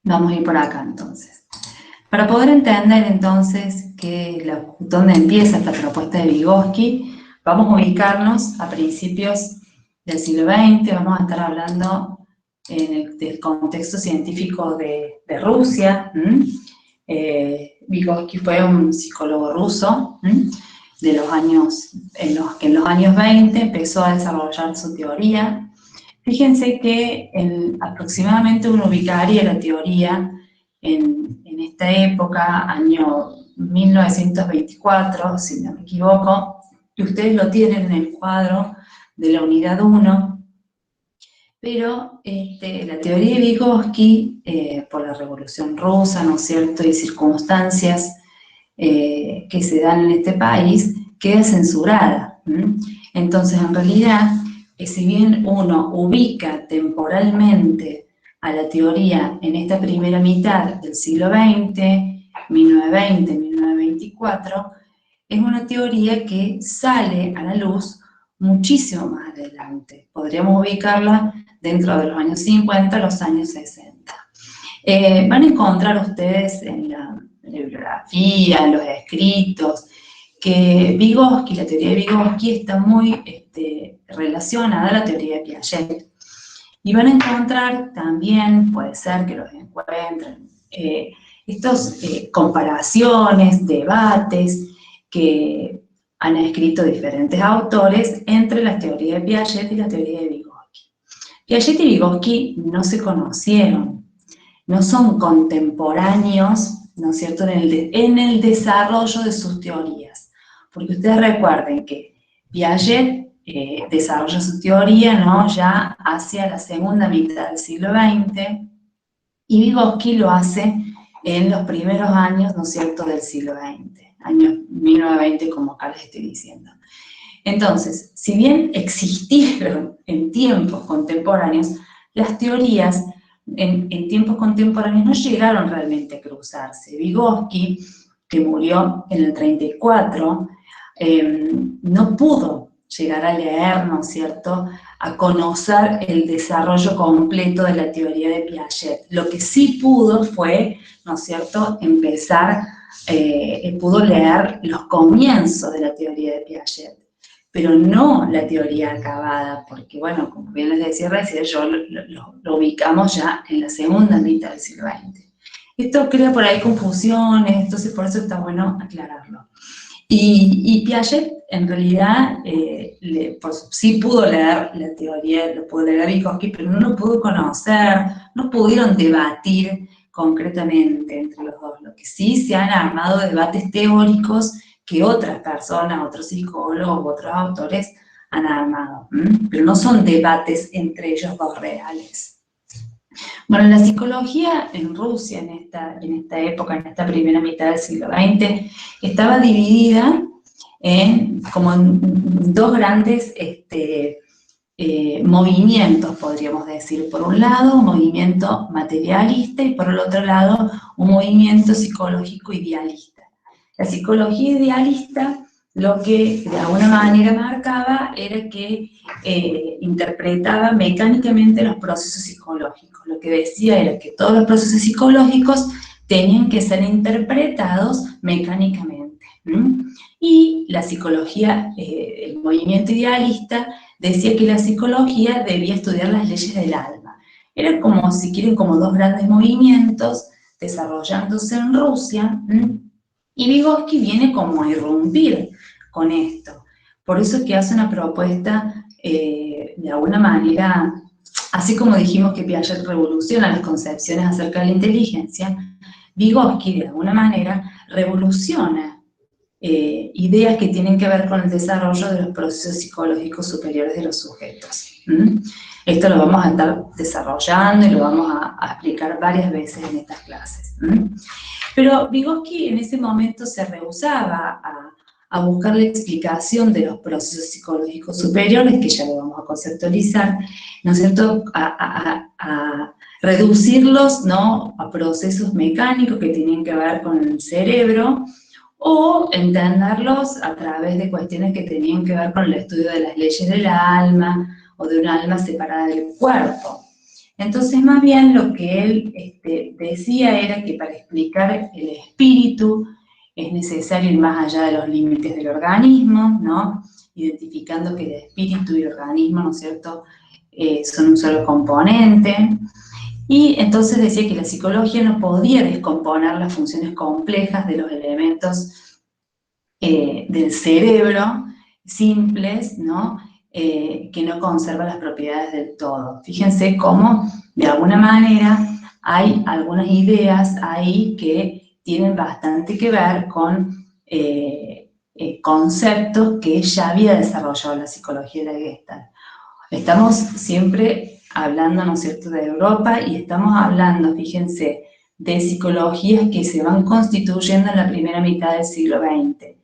Vamos a ir por acá entonces. Para poder entender entonces dónde empieza esta propuesta de Vygotsky, vamos a ubicarnos a principios del siglo XX, vamos a estar hablando del contexto científico de Rusia. Vygotsky fue un psicólogo ruso de los años, que en los años 20 empezó a desarrollar su teoría. Fíjense que aproximadamente uno ubicaría la teoría en esta época, año 1924, si no me equivoco, y ustedes lo tienen en el cuadro de la unidad 1, pero la teoría de Vygotsky, por la Revolución Rusa, ¿no es cierto?, y circunstancias que se dan en este país, queda censurada. Entonces, en realidad, si bien uno ubica temporalmente a la teoría en esta primera mitad del siglo XX, 1920, 1924, es una teoría que sale a la luz muchísimo más adelante. Podríamos ubicarla dentro de los años 50 a los años 60. Van a encontrar ustedes en la bibliografía, en los escritos, que Vygotsky, la teoría de Vygotsky está muy relacionada a la teoría de Piaget. Y van a encontrar también, puede ser que los encuentren, estas comparaciones, debates que han escrito diferentes autores entre la teoría de Piaget y la teoría de Vygotsky. Piaget y Vygotsky no se conocieron, no son contemporáneos, ¿no es cierto?, en el desarrollo de sus teorías. Porque ustedes recuerden que Piaget desarrolla su teoría, ¿no?, ya hacia la segunda mitad del siglo XX, y Vygotsky lo hace en los primeros años, ¿no es cierto?, del siglo XX, años 1920, como acá les estoy diciendo. Entonces, si bien existieron en tiempos contemporáneos, las teorías en tiempos contemporáneos no llegaron realmente a cruzarse. Vygotsky, que murió en el 34, no pudo llegar a leer, ¿no es cierto?, a conocer el desarrollo completo de la teoría de Piaget. Lo que sí pudo fue, ¿no es cierto?, pudo leer los comienzos de la teoría de Piaget, pero no la teoría acabada, porque, bueno, como bien les decía recién, lo ubicamos ya en la segunda mitad del siglo XX. Esto crea por ahí confusiones, entonces por eso está bueno aclararlo. Y Piaget, en realidad, sí pudo leer la teoría, lo pudo leer Vygotsky, pero no lo pudo conocer, no pudieron debatir concretamente entre los dos. Lo que sí se han armado debates teóricos que otras personas, otros psicólogos, otros autores han armado, pero no son debates entre ellos dos reales. Bueno, la psicología en Rusia en esta época, en esta primera mitad del siglo XX, estaba dividida como en dos grandes movimientos, podríamos decir. Por un lado, un movimiento materialista y por el otro lado, un movimiento psicológico idealista. La psicología idealista lo que de alguna manera marcaba era que interpretaba mecánicamente los procesos psicológicos. Lo que decía era que todos los procesos psicológicos tenían que ser interpretados mecánicamente. Y la psicología, el movimiento idealista, decía que la psicología debía estudiar las leyes del alma. Eran como, si quieren, como dos grandes movimientos desarrollándose en Rusia, y Vygotsky viene como a irrumpir con esto. Por eso es que hace una propuesta, de alguna manera, así como dijimos que Piaget revoluciona las concepciones acerca de la inteligencia, Vygotsky, de alguna manera, revoluciona ideas que tienen que ver con el desarrollo de los procesos psicológicos superiores de los sujetos. Esto lo vamos a estar desarrollando y lo vamos a explicar varias veces en estas clases. Pero Vygotsky en ese momento se rehusaba a buscar la explicación de los procesos psicológicos superiores, que ya lo vamos a conceptualizar, ¿no es cierto?, a reducirlos, ¿no?, a procesos mecánicos que tienen que ver con el cerebro, o entenderlos a través de cuestiones que tenían que ver con el estudio de las leyes del alma, o de un alma separada del cuerpo. Entonces, más bien lo que él decía era que para explicar el espíritu es necesario ir más allá de los límites del organismo, ¿no? Identificando que el espíritu y el organismo, ¿no es cierto?, son un solo componente. Y entonces decía que la psicología no podía descomponer las funciones complejas de los elementos del cerebro simples, ¿no? Que no conservan las propiedades del todo. Fíjense cómo, de alguna manera, hay algunas ideas ahí que tienen bastante que ver con conceptos que ya había desarrollado la psicología de la Gestalt. Estamos siempre hablando, ¿no es cierto?, de Europa, y estamos hablando, fíjense, de psicologías que se van constituyendo en la primera mitad del siglo XX.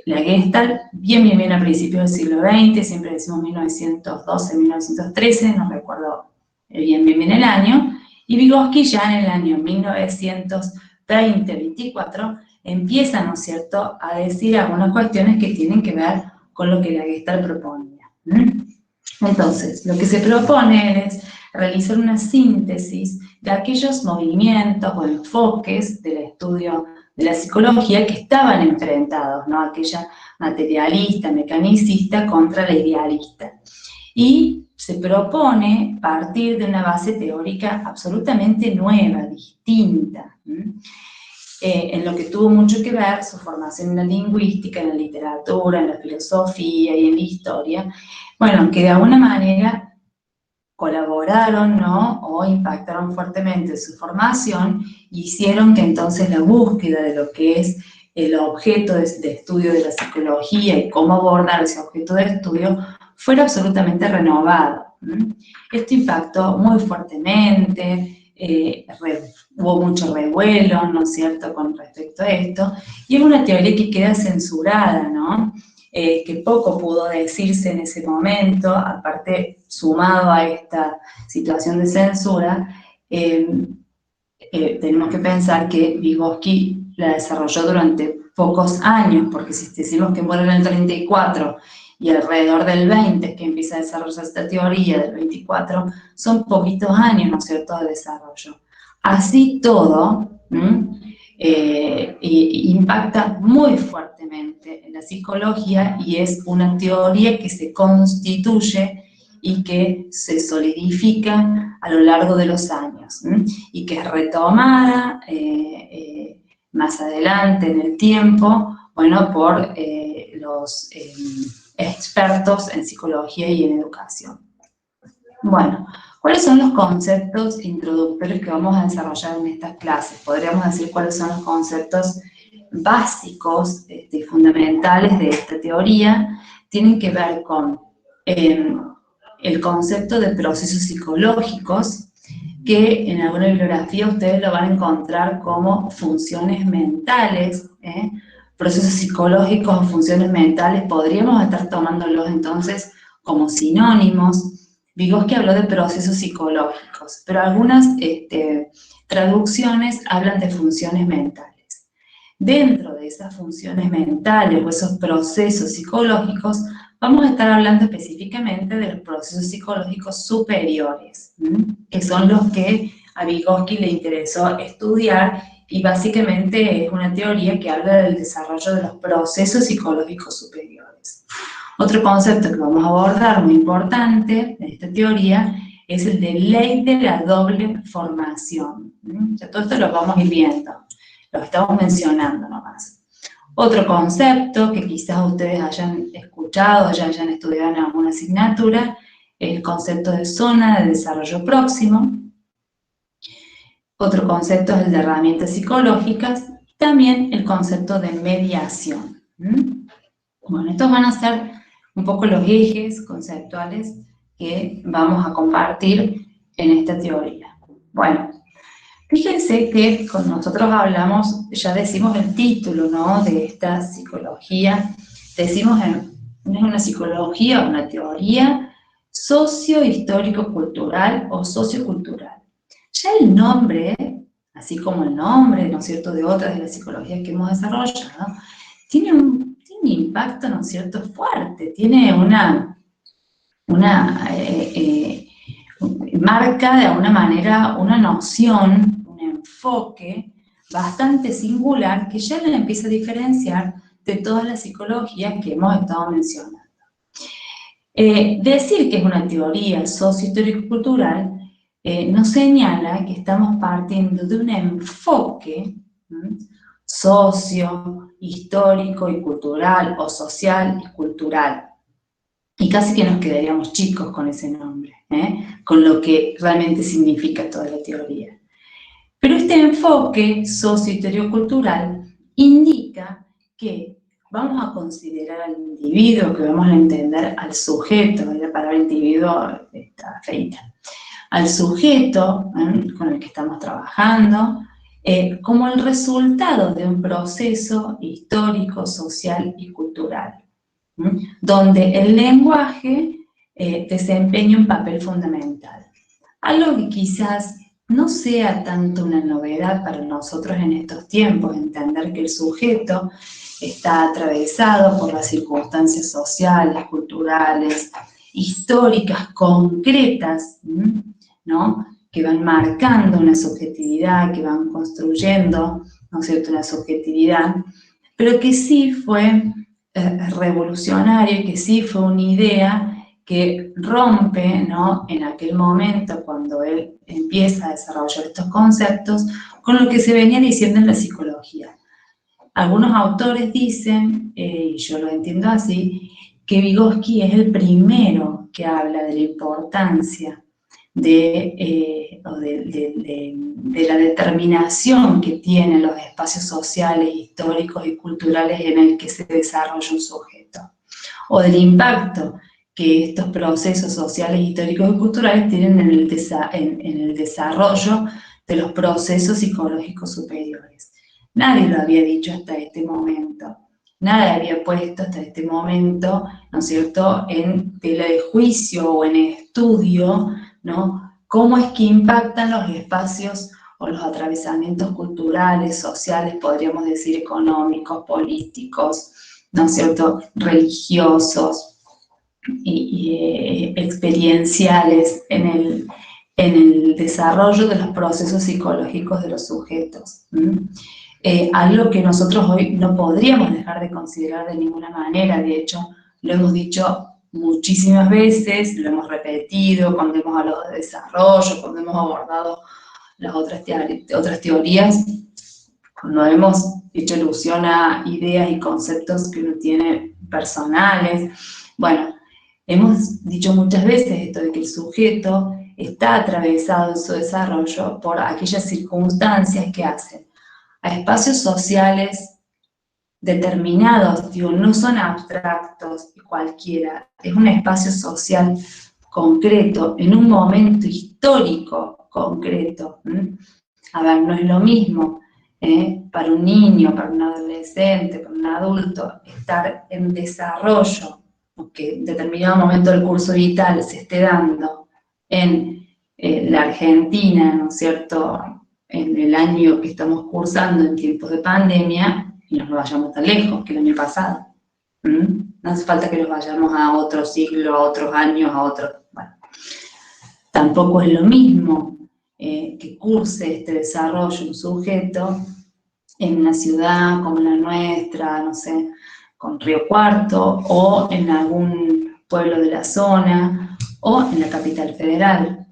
La Gestalt, bien a principios del siglo XX, siempre decimos 1912, 1913, no recuerdo bien el año, y Vygotsky ya en el año 1920-24 empieza, ¿no es cierto?, a decir algunas cuestiones que tienen que ver con lo que la Gestalt proponía. Entonces, lo que se propone es realizar una síntesis de aquellos movimientos o enfoques del estudio de la psicología que estaban enfrentados, ¿no? Aquella materialista, mecanicista contra la idealista. Y se propone partir de una base teórica absolutamente nueva, distinta, en lo que tuvo mucho que ver su formación en la lingüística, en la literatura, en la filosofía y en la historia, bueno, que de alguna manera colaboraron, ¿no?, o impactaron fuertemente su formación y hicieron que entonces la búsqueda de lo que es el objeto de estudio de la psicología y cómo abordar ese objeto de estudio fuera absolutamente renovado. Esto impactó muy fuertemente, hubo mucho revuelo, ¿no es cierto?, con respecto a esto, y es una teoría que queda censurada, ¿no?, que poco pudo decirse en ese momento, aparte sumado a esta situación de censura, tenemos que pensar que Vygotsky la desarrolló durante pocos años, porque si decimos que muere en el 34 y alrededor del 20 que empieza a desarrollar esta teoría, del 24, son poquitos años, ¿no es cierto?, de desarrollo. Así todo, impacta muy fuertemente en la psicología y es una teoría que se constituye y que se solidifica a lo largo de los años, y que es retomada más adelante en el tiempo, bueno, por los expertos en psicología y en educación. Bueno, ¿cuáles son los conceptos introductorios que vamos a desarrollar en estas clases? Podríamos decir cuáles son los conceptos básicos y fundamentales de esta teoría. Tienen que ver con el concepto de procesos psicológicos, que en alguna bibliografía ustedes lo van a encontrar como funciones mentales, procesos psicológicos o funciones mentales, podríamos estar tomándolos entonces como sinónimos. Vygotsky habló de procesos psicológicos, pero algunas traducciones hablan de funciones mentales. Dentro de esas funciones mentales o esos procesos psicológicos, vamos a estar hablando específicamente de los procesos psicológicos superiores, que son los que a Vygotsky le interesó estudiar, y básicamente es una teoría que habla del desarrollo de los procesos psicológicos superiores. Otro concepto que vamos a abordar muy importante de esta teoría es el de ley de la doble formación. Ya todo esto lo vamos a ir viendo, lo estamos mencionando nomás. Otro concepto que quizás ustedes hayan escuchado, ya hayan estudiado en alguna asignatura, es el concepto de zona de desarrollo próximo. Otro concepto es el de herramientas psicológicas, y también el concepto de mediación. Bueno, estos van a ser un poco los ejes conceptuales que vamos a compartir en esta teoría. Bueno, fíjense que cuando nosotros hablamos, ya decimos el título, ¿no?, de esta psicología, decimos no es una psicología, una teoría socio-histórico-cultural o sociocultural. Ya el nombre, así como el nombre, ¿no es cierto?, de otras de las psicologías que hemos desarrollado, tiene un impacto, ¿no es cierto?, fuerte, tiene marca de alguna manera una noción, un enfoque bastante singular que ya le empieza a diferenciar de todas las psicologías que hemos estado mencionando. Decir que es una teoría sociohistórico-cultural nos señala que estamos partiendo de un enfoque socio, histórico y cultural, o social y cultural. Y casi que nos quedaríamos chicos con ese nombre, con lo que realmente significa toda la teoría. Pero este enfoque socio-histórico-cultural indica que vamos a considerar al individuo, que vamos a entender al sujeto, la palabra individuo está feita, al sujeto con el que estamos trabajando, como el resultado de un proceso histórico, social y cultural, donde el lenguaje desempeña un papel fundamental. Algo que quizás no sea tanto una novedad para nosotros en estos tiempos, entender que el sujeto está atravesado por las circunstancias sociales, culturales, históricas, concretas, ¿no?, que van marcando una subjetividad, que van construyendo, ¿no es cierto?, una subjetividad, pero que sí fue revolucionario, que sí fue una idea que rompe, ¿no?, en aquel momento cuando él empieza a desarrollar estos conceptos, con lo que se venía diciendo en la psicología. Algunos autores dicen, y yo lo entiendo así, que Vygotsky es el primero que habla de la importancia de la determinación que tienen los espacios sociales, históricos y culturales en el que se desarrolla un sujeto, o del impacto que estos procesos sociales, históricos y culturales tienen en el desarrollo de los procesos psicológicos superiores. Nadie lo había dicho hasta este momento. Nadie había puesto hasta este momento, ¿no es cierto?, en tela de juicio o en estudio, ¿no?, cómo es que impactan los espacios o los atravesamientos culturales, sociales, podríamos decir económicos, políticos, ¿no es cierto?, religiosos y experienciales en el desarrollo de los procesos psicológicos de los sujetos. Algo que nosotros hoy no podríamos dejar de considerar de ninguna manera. De hecho, lo hemos dicho muchísimas veces, lo hemos repetido cuando hemos hablado de desarrollo, cuando hemos abordado las otras teorías, cuando hemos hecho alusión a ideas y conceptos que uno tiene personales. Bueno, hemos dicho muchas veces esto de que el sujeto está atravesado en su desarrollo por aquellas circunstancias que hacen a espacios sociales determinados, digo, no son abstractos y cualquiera, es un espacio social concreto, en un momento histórico concreto. A ver, no es lo mismo para un niño, para un adolescente, para un adulto, estar en desarrollo, que en determinado momento del curso vital se esté dando en la Argentina, ¿no es cierto?, en el año que estamos cursando en tiempos de pandemia, y no nos vayamos tan lejos que el año pasado. No hace falta que nos vayamos a otro siglo, a otros años, a otros. Bueno, tampoco es lo mismo que curse este desarrollo un sujeto en una ciudad como la nuestra, no sé, con Río Cuarto, o en algún pueblo de la zona, o en la capital federal.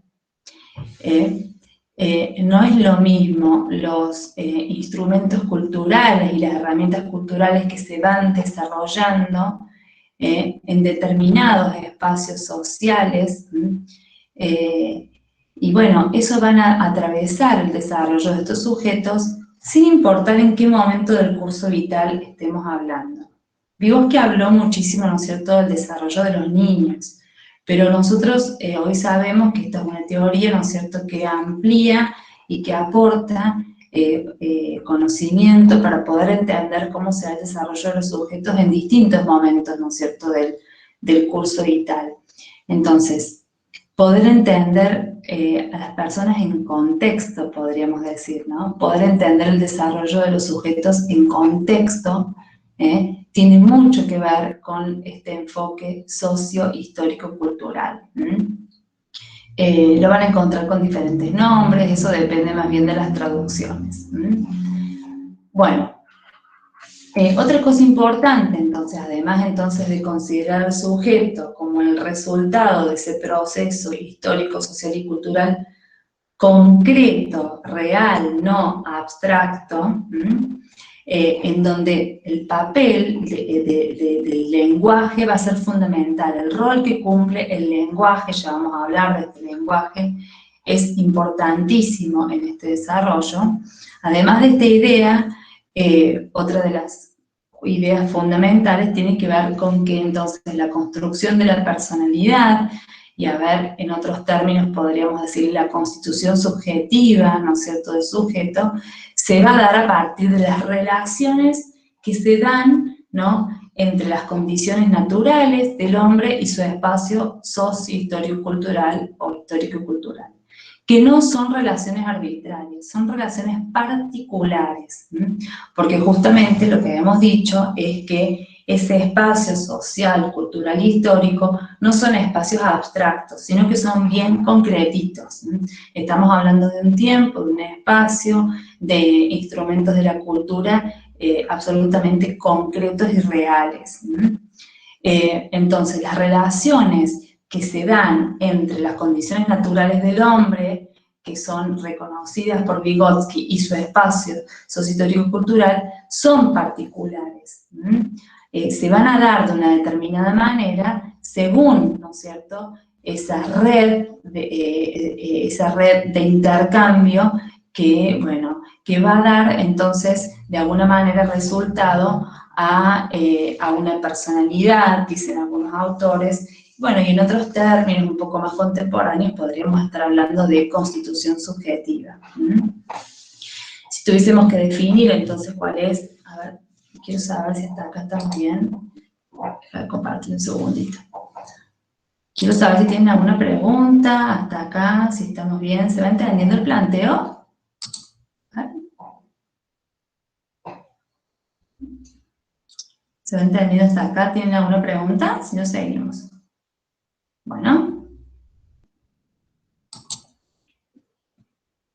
No es lo mismo los instrumentos culturales y las herramientas culturales que se van desarrollando en determinados espacios sociales, y bueno, eso van a atravesar el desarrollo de estos sujetos sin importar en qué momento del curso vital estemos hablando. Vygotsky habló muchísimo, ¿no es cierto?, del desarrollo de los niños, pero nosotros hoy sabemos que esta es una teoría, ¿no es cierto?, que amplía y que aporta conocimiento para poder entender cómo se da el desarrollo de los sujetos en distintos momentos, ¿no es cierto?, del curso vital. Entonces, poder entender a las personas en contexto, podríamos decir, ¿no? Poder entender el desarrollo de los sujetos en contexto, tiene mucho que ver con este enfoque socio-histórico-cultural. lo van a encontrar con diferentes nombres, eso depende más bien de las traducciones. Bueno, otra cosa importante, entonces, además entonces de considerar al sujeto como el resultado de ese proceso histórico, social y cultural concreto, real, no abstracto, en donde el papel del lenguaje va a ser fundamental. El rol que cumple el lenguaje, ya vamos a hablar de este lenguaje, es importantísimo en este desarrollo. Además de esta idea, otra de las ideas fundamentales tiene que ver con que entonces la construcción de la personalidad, y a ver, en otros términos podríamos decir la constitución subjetiva, ¿no es cierto?, del sujeto, se va a dar a partir de las relaciones que se dan, ¿no?, entre las condiciones naturales del hombre y su espacio socio-histórico-cultural o histórico-cultural, que no son relaciones arbitrarias, son relaciones particulares, porque justamente lo que hemos dicho es que ese espacio social, cultural e histórico no son espacios abstractos, sino que son bien concretitos. Estamos hablando de un tiempo, de un espacio, de instrumentos de la cultura absolutamente concretos y reales. Entonces, las relaciones que se dan entre las condiciones naturales del hombre, que son reconocidas por Vygotsky, y su espacio sociohistórico-cultural, son particulares. Se van a dar de una determinada manera según, ¿no es cierto?, esa red de intercambio que, bueno, que va a dar entonces de alguna manera resultado a una personalidad, dicen algunos autores. Bueno, y en otros términos un poco más contemporáneos podríamos estar hablando de constitución subjetiva. Si tuviésemos que definir entonces cuál es, a ver, quiero saber si hasta acá estamos bien. Déjame compartir un segundito. Quiero saber si tienen alguna pregunta hasta acá, si estamos bien. ¿Se va entendiendo el planteo? ¿Se va entendiendo hasta acá? ¿Tienen alguna pregunta? Si no, seguimos. Bueno.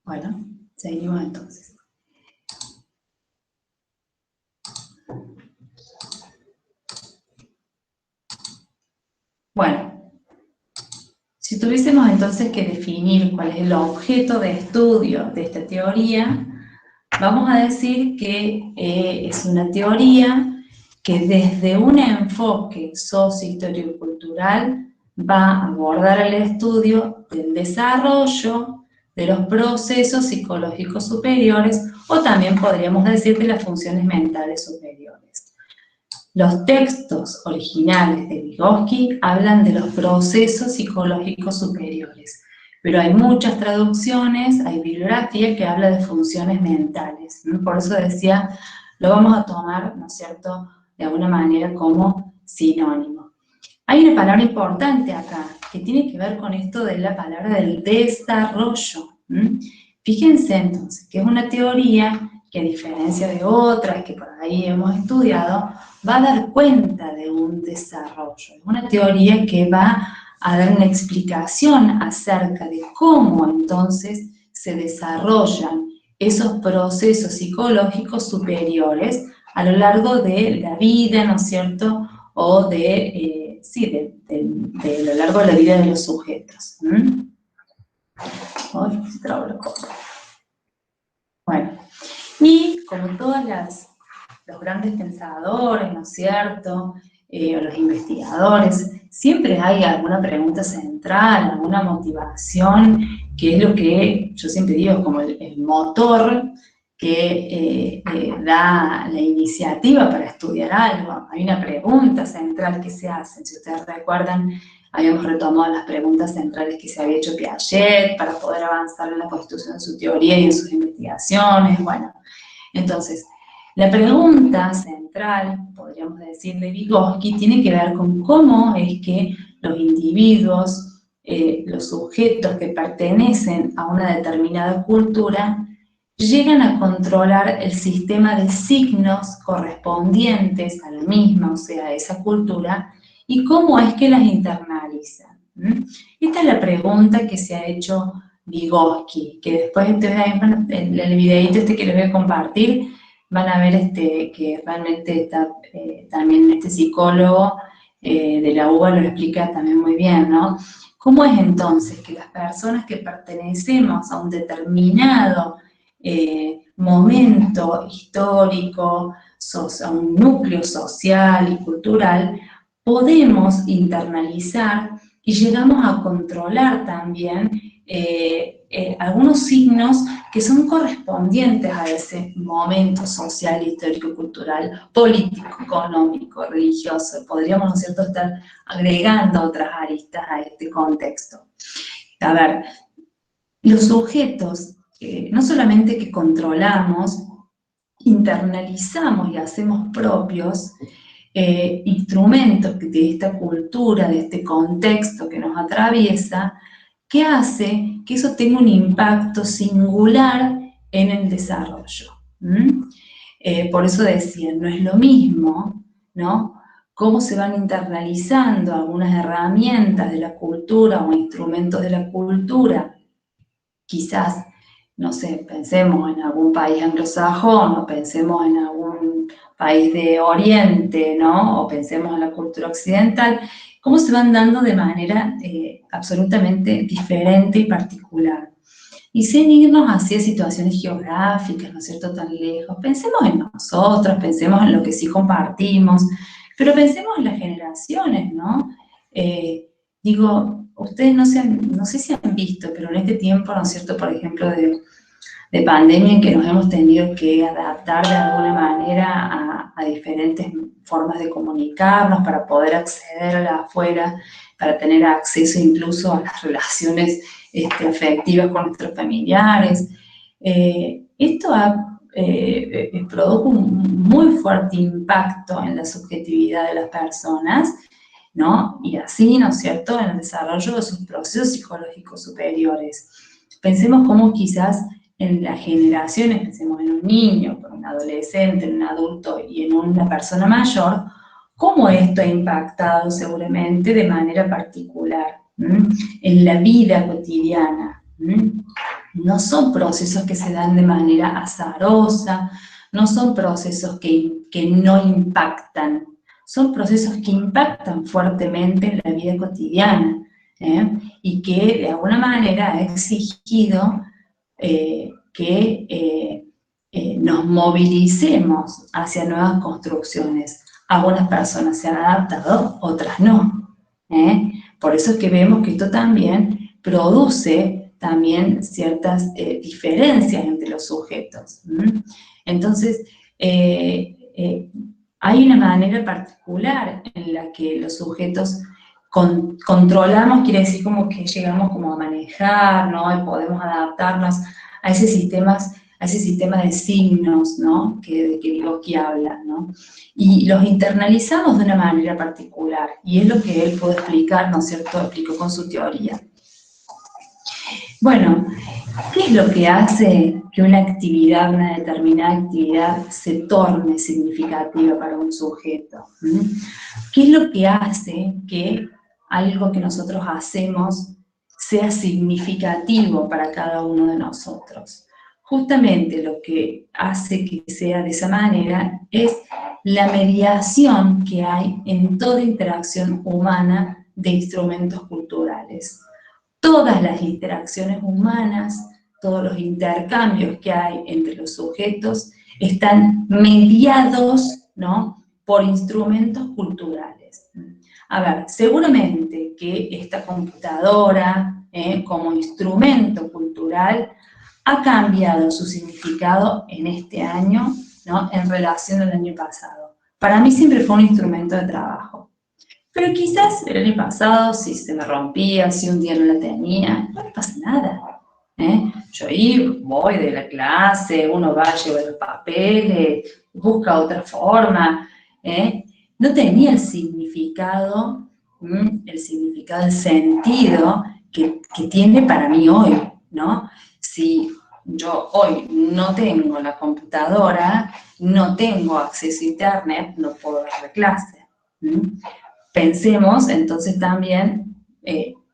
Bueno, seguimos entonces. Bueno, si tuviésemos entonces que definir cuál es el objeto de estudio de esta teoría, vamos a decir que es una teoría que desde un enfoque socio-histórico-cultural va a abordar el estudio del desarrollo de los procesos psicológicos superiores, o también podríamos decir de las funciones mentales superiores. Los textos originales de Vygotsky hablan de los procesos psicológicos superiores, pero hay muchas traducciones, hay bibliografía que habla de funciones mentales, ¿no? Por eso decía, lo vamos a tomar, ¿no es cierto?, de alguna manera como sinónimo. Hay una palabra importante acá, que tiene que ver con esto de la palabra del desarrollo. Fíjense entonces, que es una teoría que, a diferencia de otras que por ahí hemos estudiado, va a dar cuenta de un desarrollo. Es una teoría que va a dar una explicación acerca de cómo entonces se desarrollan esos procesos psicológicos superiores a lo largo de la vida, ¿no es cierto?, o de lo largo de la vida de los sujetos. Bueno, y como todos los grandes pensadores, ¿no es cierto?, o los investigadores, siempre hay alguna pregunta central, alguna motivación, que es lo que yo siempre digo como el motor que da la iniciativa para estudiar algo. Hay una pregunta central que se hace. Si ustedes recuerdan, habíamos retomado las preguntas centrales que se había hecho Piaget para poder avanzar en la constitución de su teoría y en sus investigaciones. Bueno, entonces, la pregunta central, podríamos decir, de Vygotsky, tiene que ver con cómo es que los individuos, los sujetos que pertenecen a una determinada cultura, llegan a controlar el sistema de signos correspondientes a la misma, o sea, a esa cultura, y cómo es que las internalizan. Esta es la pregunta que se ha hecho Vygotsky, que después en el videito que les voy a compartir, van a ver que realmente está, también este psicólogo de la UBA lo explica también muy bien, ¿no? ¿Cómo es entonces que las personas que pertenecemos a un determinado momento histórico, a un núcleo social y cultural, podemos internalizar y llegamos a controlar también algunos signos que son correspondientes a ese momento social, histórico, cultural, político, económico, religioso? Podríamos, ¿no es cierto?, estar agregando otras aristas a este contexto. A ver, los sujetos, no solamente que controlamos, internalizamos y hacemos propios instrumentos de esta cultura, de este contexto que nos atraviesa, que hace que eso tenga un impacto singular en el desarrollo. Por eso decía, no es lo mismo, ¿no?, cómo se van internalizando algunas herramientas de la cultura o instrumentos de la cultura, quizás, no sé, pensemos en algún país anglosajón, o pensemos en algún país de Oriente, ¿no?, o pensemos en la cultura occidental, cómo se van dando de manera absolutamente diferente y particular. Y sin irnos hacia situaciones geográficas, ¿no es cierto?, tan lejos. Pensemos en nosotros, pensemos en lo que sí compartimos, pero pensemos en las generaciones, ¿no? Digo, ustedes no sé si han visto, pero en este tiempo, ¿no es cierto?, por ejemplo, de pandemia, en que nos hemos tenido que adaptar de alguna manera a diferentes formas de comunicarnos para poder acceder a la afuera, para tener acceso incluso a las relaciones afectivas con nuestros familiares. Esto produjo un muy fuerte impacto en la subjetividad de las personas, ¿no? Y así, ¿no es cierto?, en el desarrollo de sus procesos psicológicos superiores. Pensemos cómo quizás en las generaciones, pensemos en un niño, en un adolescente, en un adulto y en una persona mayor, cómo esto ha impactado seguramente de manera particular en la vida cotidiana. No son procesos que se dan de manera azarosa, no son procesos que no impactan, son procesos que impactan fuertemente en la vida cotidiana, y que de alguna manera ha exigido que nos movilicemos hacia nuevas construcciones. Algunas personas se han adaptado, otras no. Por eso es que vemos que esto también produce también ciertas diferencias entre los sujetos. Entonces, hay una manera particular en la que los sujetos controlamos, quiere decir como que llegamos como a manejar, ¿no?, y podemos adaptarnos a ese sistema de signos, ¿no?, de que Vygotsky habla, ¿no? Y los internalizamos de una manera particular, y es lo que él pudo explicar, ¿no es cierto?, explicó con su teoría. Bueno, ¿qué es lo que hace que una determinada actividad, se torne significativa para un sujeto? ¿Qué es lo que hace que algo que nosotros hacemos sea significativo para cada uno de nosotros? Justamente lo que hace que sea de esa manera es la mediación que hay en toda interacción humana de instrumentos culturales. Todas las interacciones humanas, todos los intercambios que hay entre los sujetos están mediados, ¿no?, por instrumentos culturales. A ver, seguramente que esta computadora, como instrumento cultural, ha cambiado su significado en este año, ¿no?, en relación al año pasado. Para mí siempre fue un instrumento de trabajo. Pero quizás el año pasado, si se me rompía, si un día no la tenía, no me pasa nada. Yo voy de la clase, uno va a llevar los papeles, busca otra forma. No tenía el significado, el sentido que tiene para mí hoy, ¿no? Si yo hoy no tengo la computadora, no tengo acceso a internet, no puedo dar la clase. Pensemos entonces también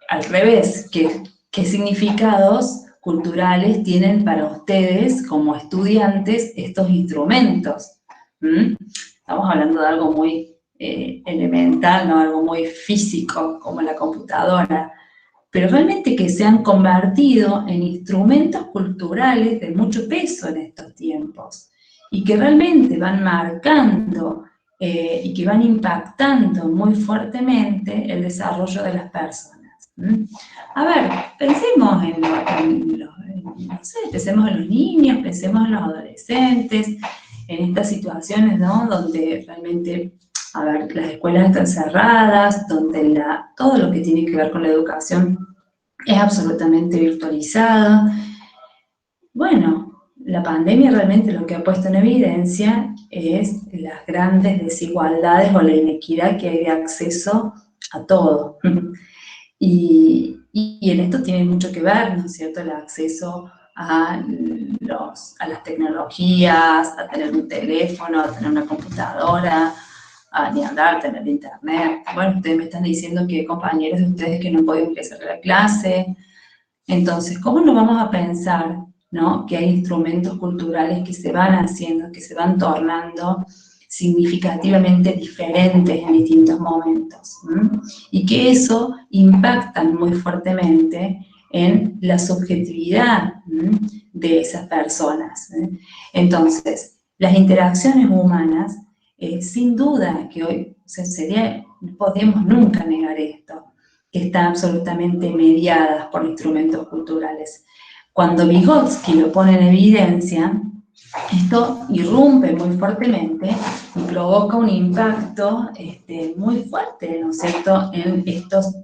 al revés, ¿qué significados culturales tienen para ustedes como estudiantes estos instrumentos? Estamos hablando de algo muy elemental, ¿no? Algo muy físico, como la computadora, pero realmente que se han convertido en instrumentos culturales de mucho peso en estos tiempos, y que realmente van marcando y que van impactando muy fuertemente el desarrollo de las personas. A ver, pensemos no sé, pensemos en los niños, pensemos en los adolescentes, en estas situaciones, ¿no? Donde realmente, a ver, las escuelas están cerradas, donde todo lo que tiene que ver con la educación es absolutamente virtualizado. Bueno, la pandemia realmente lo que ha puesto en evidencia es las grandes desigualdades o la inequidad que hay de acceso a todo. Y en esto tiene mucho que ver, ¿no es cierto?, el acceso a las tecnologías, a tener un teléfono, a tener una computadora, a ni hablar, tener internet. Bueno, ustedes me están diciendo que hay compañeros de ustedes que no pueden ingresar a la clase. Entonces, ¿cómo no vamos a pensar, ¿no?, que hay instrumentos culturales que se van haciendo, que se van tornando significativamente diferentes en distintos momentos? Y que eso impacta muy fuertemente en la subjetividad de esas personas. Entonces, las interacciones humanas, sin duda que hoy, no podemos nunca negar esto, que están absolutamente mediadas por instrumentos culturales. Cuando Vygotsky lo pone en evidencia, esto irrumpe muy fuertemente y provoca un impacto muy fuerte, ¿no es cierto?, en estos,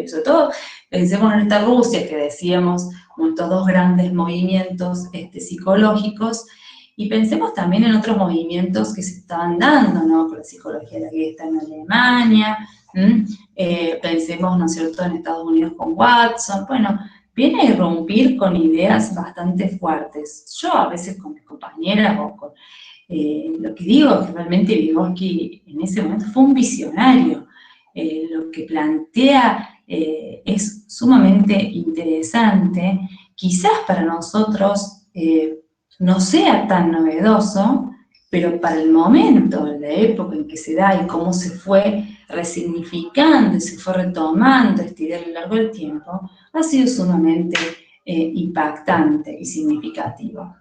sobre todo, pensemos en esta Rusia que decíamos, con estos dos grandes movimientos psicológicos, y pensemos también en otros movimientos que se estaban dando, ¿no?, con la psicología de la guerra en Alemania, pensemos, ¿no es cierto?, en Estados Unidos con Watson. Bueno, viene a irrumpir con ideas bastante fuertes. Yo a veces con mis compañeras o con lo que digo es que realmente Vygotsky en ese momento fue un visionario. Lo que plantea es sumamente interesante. Quizás para nosotros no sea tan novedoso, pero para el momento, en la época en que se da y cómo se fue resignificando y se fue retomando esta idea a lo largo del tiempo, ha sido sumamente impactante y significativo.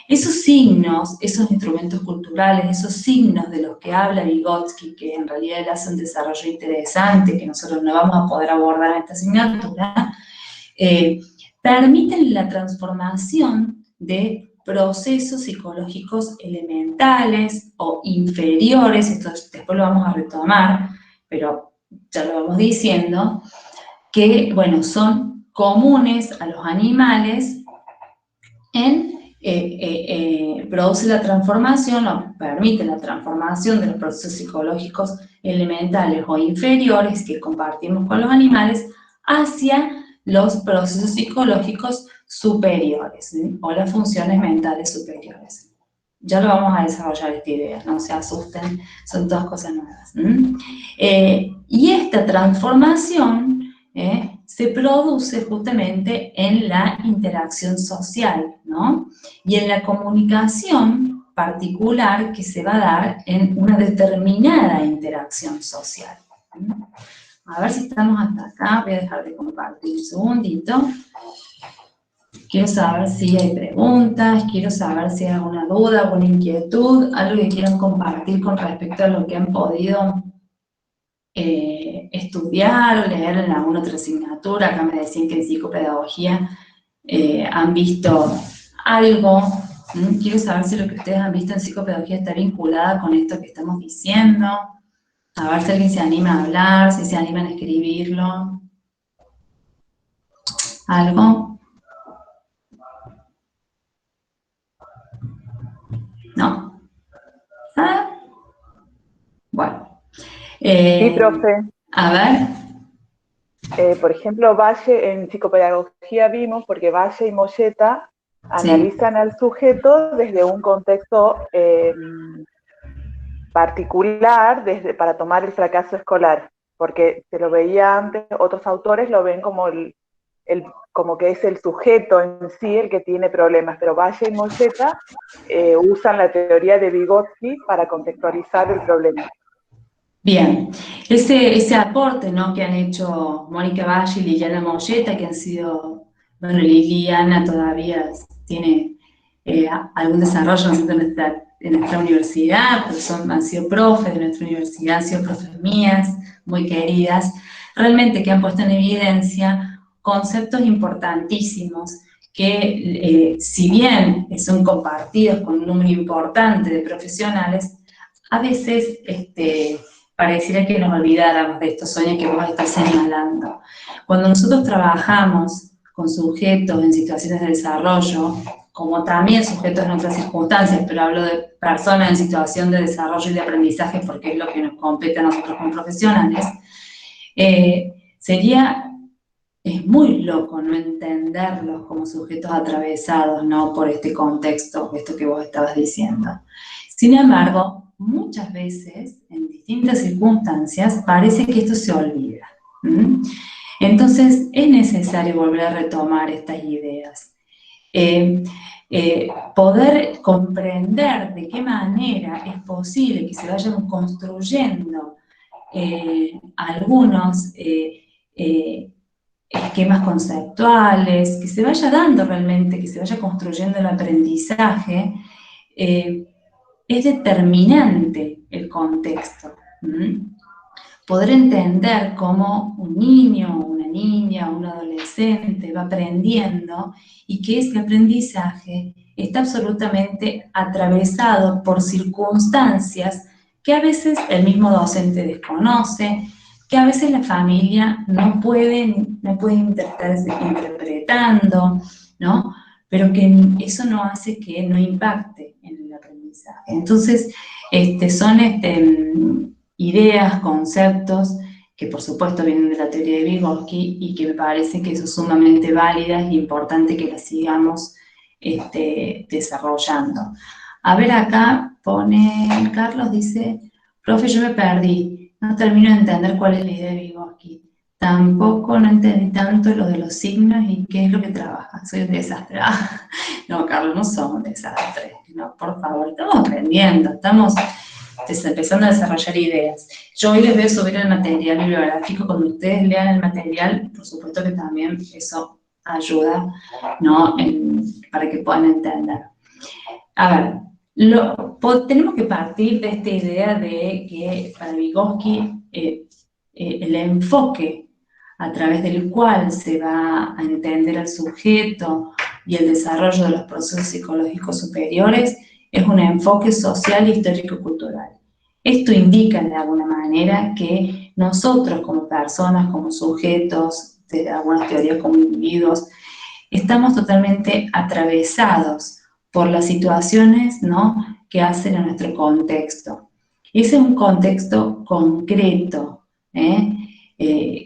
Esos signos, esos instrumentos culturales, esos signos de los que habla Vygotsky, que en realidad él hace un desarrollo interesante, que nosotros no vamos a poder abordar en esta asignatura, permiten la transformación de procesos psicológicos elementales o inferiores, esto después lo vamos a retomar, pero ya lo vamos diciendo, que, bueno, son comunes a los animales produce la transformación o permite la transformación de los procesos psicológicos elementales o inferiores que compartimos con los animales hacia los procesos psicológicos superiores, o las funciones mentales superiores. Ya lo vamos a desarrollar esta idea, no se asusten, son todas cosas nuevas. Y esta transformación se produce justamente en la interacción social, ¿no?, y en la comunicación particular que se va a dar en una determinada interacción social. A ver si estamos hasta acá, voy a dejar de compartir un segundito. Quiero saber si hay preguntas, quiero saber si hay alguna duda, alguna inquietud, algo que quieran compartir con respecto a lo que han podido estudiar o leer en alguna otra asignatura. Acá me decían que en psicopedagogía han visto algo. Quiero saber si lo que ustedes han visto en psicopedagogía está vinculada con esto que estamos diciendo. A ver si alguien se anima a hablar, si se animan a escribirlo. ¿Algo? ¿No? ¿Ah? Bueno. Sí, profe. A ver. Por ejemplo, Valle, en psicopedagogía vimos, porque Valle y Molleta analizan al sujeto desde un contexto particular para tomar el fracaso escolar. porque se lo veía antes, otros autores lo ven como como que es el sujeto en sí el que tiene problemas, pero Valle y Moyeta usan la teoría de Vygotsky para contextualizar el problema. Bien, ese aporte, ¿no?, que han hecho Mónica Valle y Liliana Moyeta, que han sido, bueno, Liliana todavía tiene algún desarrollo, ¿no?, en nuestra universidad, pues han sido profes de nuestra universidad, han sido profes mías, muy queridas, realmente que han puesto en evidencia conceptos importantísimos que, si bien son compartidos con un número importante de profesionales, a veces pareciera que nos olvidáramos de estos sueños que vos estás señalando. Cuando nosotros trabajamos con sujetos en situaciones de desarrollo, como también sujetos en otras circunstancias, pero hablo de personas en situación de desarrollo y de aprendizaje porque es lo que nos compete a nosotros como profesionales, es muy loco no entenderlos como sujetos atravesados, ¿no?, por este contexto, esto que vos estabas diciendo. Sin embargo, muchas veces, en distintas circunstancias, parece que esto se olvida. Entonces, es necesario volver a retomar estas ideas. Poder comprender de qué manera es posible que se vayan construyendo algunos esquemas conceptuales, que se vaya dando realmente, que se vaya construyendo el aprendizaje, es determinante el contexto. Poder entender cómo un niño, una niña, un adolescente va aprendiendo y que ese aprendizaje está absolutamente atravesado por circunstancias que a veces el mismo docente desconoce, que a veces la familia no puede estar interpretando, ¿no?, pero que eso no hace que no impacte en el aprendizaje. Entonces, son ideas, conceptos, que por supuesto vienen de la teoría de Vygotsky y que me parece que son sumamente válidas e importante que las sigamos desarrollando. A ver, acá pone, Carlos dice, profe, yo me perdí, no termino de entender cuál es la idea de Vygotsky. Tampoco no entendí tanto lo de los signos y qué es lo que trabaja. Soy un desastre. No, Carlos, no somos un desastre. No, por favor, estamos aprendiendo, estamos empezando a desarrollar ideas. Yo hoy les voy a subir el material bibliográfico. Cuando ustedes lean el material, por supuesto que también eso ayuda, ¿no?, para que puedan entender. A ver, tenemos que partir de esta idea de que para Vygotsky el enfoque a través del cual se va a entender al sujeto y el desarrollo de los procesos psicológicos superiores es un enfoque social, histórico-cultural. Esto indica de alguna manera que nosotros como personas, como sujetos, de algunas teorías como individuos, estamos totalmente atravesados por las situaciones, ¿no?, que hacen a nuestro contexto. Ese es un contexto concreto,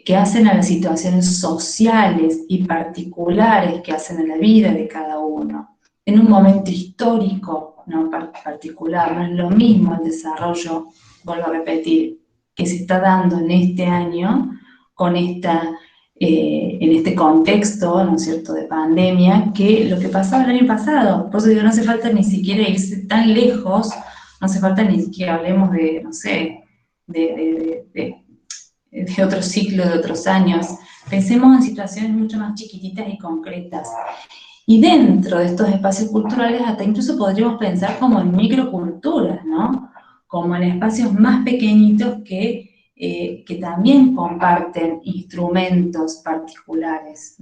que hacen a las situaciones sociales y particulares que hacen a la vida de cada uno. En un momento histórico, ¿no?, particular, no es lo mismo el desarrollo, vuelvo a repetir, que se está dando en este año, en este contexto, ¿no es cierto?, de pandemia, que lo que pasaba el año pasado. Por eso digo, no hace falta ni siquiera irse tan lejos, no hace falta ni siquiera hablemos de, no sé, de otro ciclo, de otros años. Pensemos en situaciones mucho más chiquititas y concretas. Y dentro de estos espacios culturales, hasta incluso podríamos pensar como en microculturas, ¿no?, como en espacios más pequeñitos que también comparten instrumentos particulares.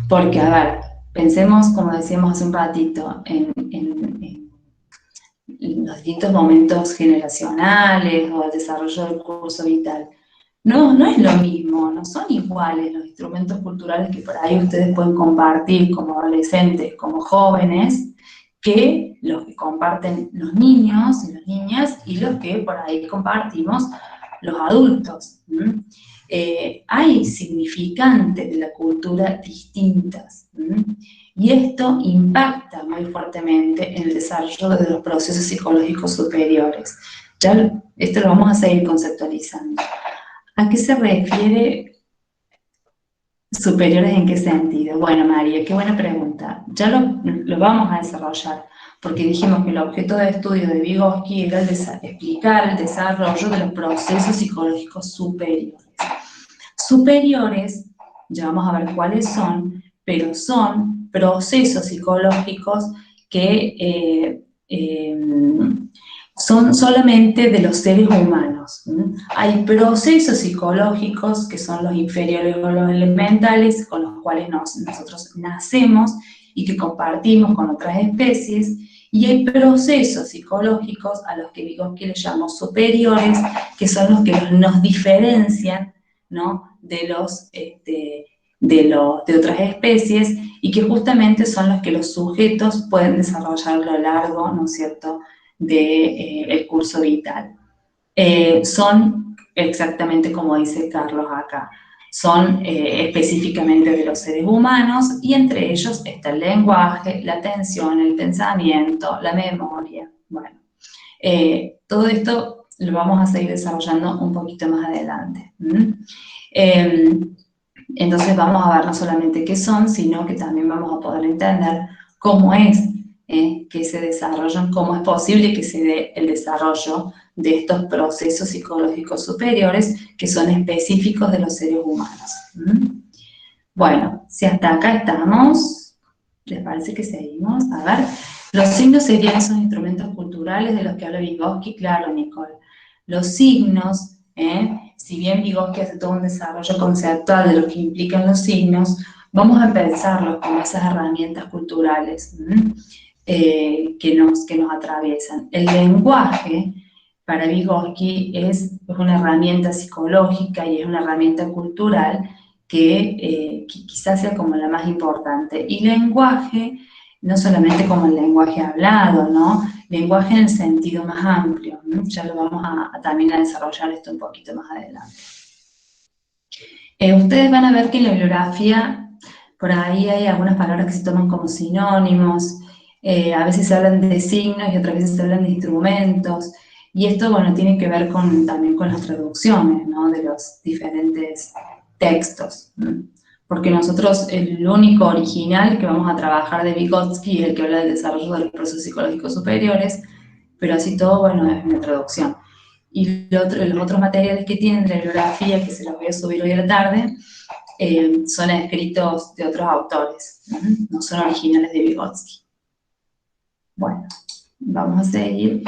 Porque, a ver, pensemos, como decíamos hace un ratito, en los distintos momentos generacionales o el desarrollo del curso vital. No es lo mismo, no son iguales los instrumentos culturales que por ahí ustedes pueden compartir como adolescentes, como jóvenes, que los que comparten los niños y las niñas y los que por ahí compartimos los adultos. Hay significantes de la cultura distintas. Y esto impacta muy fuertemente en el desarrollo de los procesos psicológicos superiores. Ya esto lo vamos a seguir conceptualizando. ¿A qué se refiere superiores en qué sentido? Bueno, María, qué buena pregunta. Ya lo vamos a desarrollar, porque dijimos que el objeto de estudio de Vygotsky era explicar el desarrollo de los procesos psicológicos superiores. Superiores, ya vamos a ver cuáles son, pero son procesos psicológicos que son solamente de los seres humanos. Hay procesos psicológicos que son los inferiores o los elementales, con los cuales nosotros nacemos y que compartimos con otras especies, y hay procesos psicológicos a los que Vygotsky le llamó superiores, que son los que nos diferencian, ¿no?, de otras especies, y que justamente son los que los sujetos pueden desarrollar a lo largo, ¿no es cierto?, del curso vital. Son exactamente como dice Carlos acá, son específicamente de los seres humanos, y entre ellos está el lenguaje, la atención, el pensamiento, la memoria. Bueno, todo esto lo vamos a seguir desarrollando un poquito más adelante. Entonces vamos a ver no solamente qué son, sino que también vamos a poder entender cómo es que se desarrollan, cómo es posible que se dé el desarrollo de estos procesos psicológicos superiores que son específicos de los seres humanos. Bueno, si hasta acá estamos, ¿les parece que seguimos? A ver, los signos serían esos instrumentos culturales de los que habla Vygotsky. Claro, Nicole. Los signos, si bien Vygotsky hace todo un desarrollo conceptual de lo que implican los signos, vamos a pensarlos como esas herramientas culturales que nos atraviesan. El lenguaje, para Vygotsky, es una herramienta psicológica y es una herramienta cultural que quizás sea como la más importante. Y lenguaje, no solamente como el lenguaje hablado, ¿no? Lenguaje en el sentido más amplio, ¿no? Ya lo vamos también a desarrollar esto un poquito más adelante. Ustedes van a ver que en la bibliografía, por ahí hay algunas palabras que se toman como sinónimos, a veces se hablan de signos y otras veces se hablan de instrumentos, y esto, bueno, tiene que ver también con las traducciones, ¿no?, de los diferentes textos, ¿no? Porque nosotros, el único original que vamos a trabajar de Vygotsky es el que habla del desarrollo de los procesos psicológicos superiores, pero así todo, bueno, es una traducción. Y los otros materiales que tienen de la bibliografía, que se los voy a subir hoy a la tarde, son escritos de otros autores, no son originales de Vygotsky. Bueno, vamos a seguir.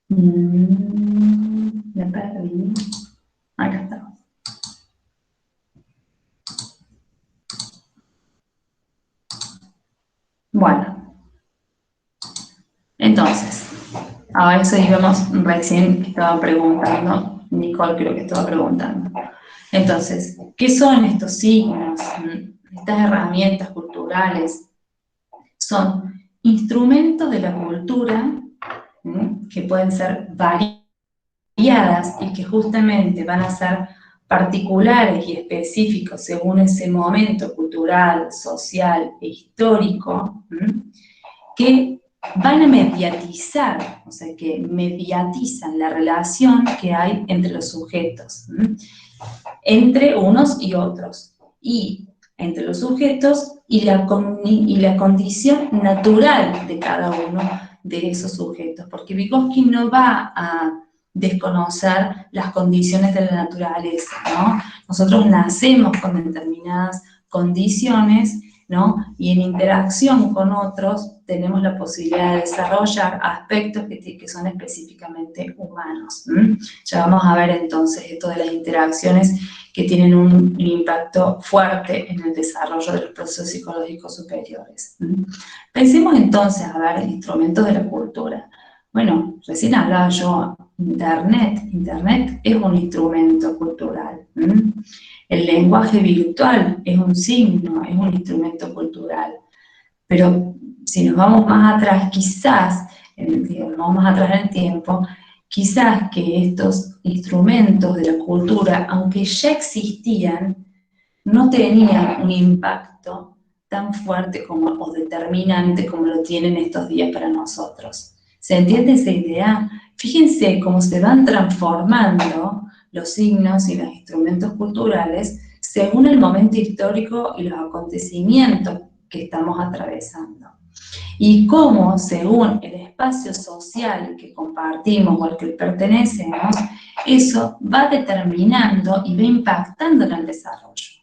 Me perdí. Acá está. Bueno, entonces, ahora eso íbamos recién, estaba preguntando, Nicole creo que estaba preguntando. Entonces, ¿qué son estos signos? Estas herramientas culturales son instrumentos de la cultura que pueden ser variadas y que justamente van a ser particulares y específicos según ese momento cultural, social e histórico, que van a mediatizar, o sea, que mediatizan la relación que hay entre los sujetos, entre unos y otros, y entre los sujetos y la condición natural de cada uno de esos sujetos, porque Vygotsky no va a desconocer las condiciones de la naturaleza, ¿no? Nosotros nacemos con determinadas condiciones, ¿no? Y en interacción con otros tenemos la posibilidad de desarrollar aspectos que son específicamente humanos. Ya vamos a ver entonces esto de las interacciones que tienen un impacto fuerte en el desarrollo de los procesos psicológicos superiores. Pensemos entonces, a ver, instrumentos de la cultura. Bueno, recién hablaba yo, Internet. Internet es un instrumento cultural. El lenguaje virtual es un signo, es un instrumento cultural. Pero si nos vamos más atrás, quizás, nos vamos más atrás en el tiempo, quizás que estos instrumentos de la cultura, aunque ya existían, no tenían un impacto tan fuerte o determinante como lo tienen estos días para nosotros. ¿Se entiende esa idea? Fíjense cómo se van transformando los signos y los instrumentos culturales según el momento histórico y los acontecimientos que estamos atravesando. Y cómo, según el espacio social que compartimos o al que pertenecemos, eso va determinando y va impactando en el desarrollo.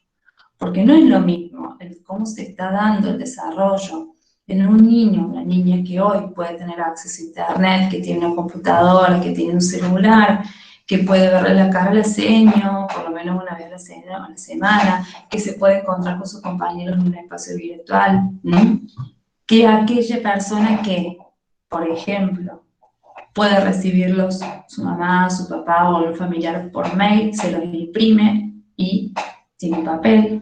Porque no es lo mismo cómo se está dando el desarrollo en un niño, una niña que hoy puede tener acceso a internet, que tiene una computadora, que tiene un celular, que puede verle la cara al seño, por lo menos una vez a la semana, que se puede encontrar con sus compañeros en un espacio virtual, ¿no? Que aquella persona que, por ejemplo, puede recibirlos su mamá, su papá o un familiar por mail, se los imprime y tiene papel,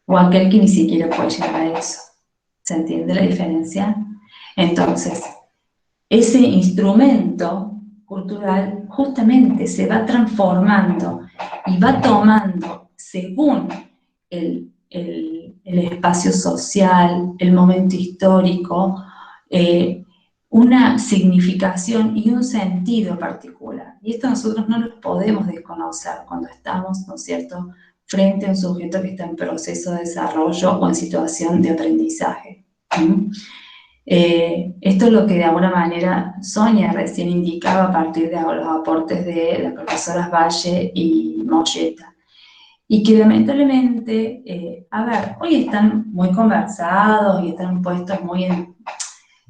o aquel que ni siquiera puede llegar a eso. ¿Se entiende la diferencia? Entonces, ese instrumento cultural justamente se va transformando y va tomando según el espacio social, el momento histórico, una significación y un sentido particular. Y esto nosotros no lo podemos desconocer cuando estamos, ¿no es cierto?, frente a un sujeto que está en proceso de desarrollo o en situación de aprendizaje. Esto es lo que de alguna manera Sonia recién indicaba a partir de los aportes de las profesoras Valle y Molleta. Y que lamentablemente, hoy están muy conversados y están puestos muy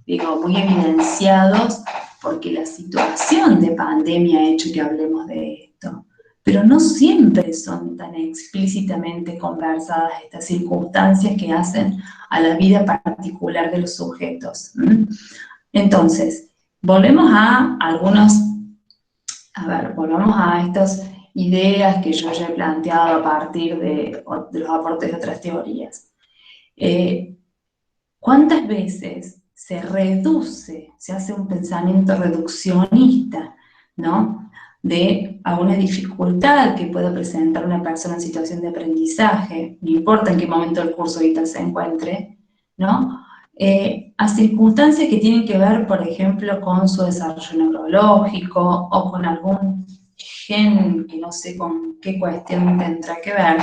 evidenciados porque la situación de pandemia ha hecho que hablemos de esto. Pero no siempre son tan explícitamente conversadas estas circunstancias que hacen a la vida particular de los sujetos. Entonces, volvemos a estas ideas que yo ya he planteado a partir de los aportes de otras teorías. ¿Cuántas veces se hace un pensamiento reduccionista, ¿no?, de alguna dificultad que pueda presentar una persona en situación de aprendizaje, no importa en qué momento del curso vital se encuentre, ¿no?, a circunstancias que tienen que ver, por ejemplo, con su desarrollo neurológico o con algún gen que no sé con qué cuestión tendrá que ver,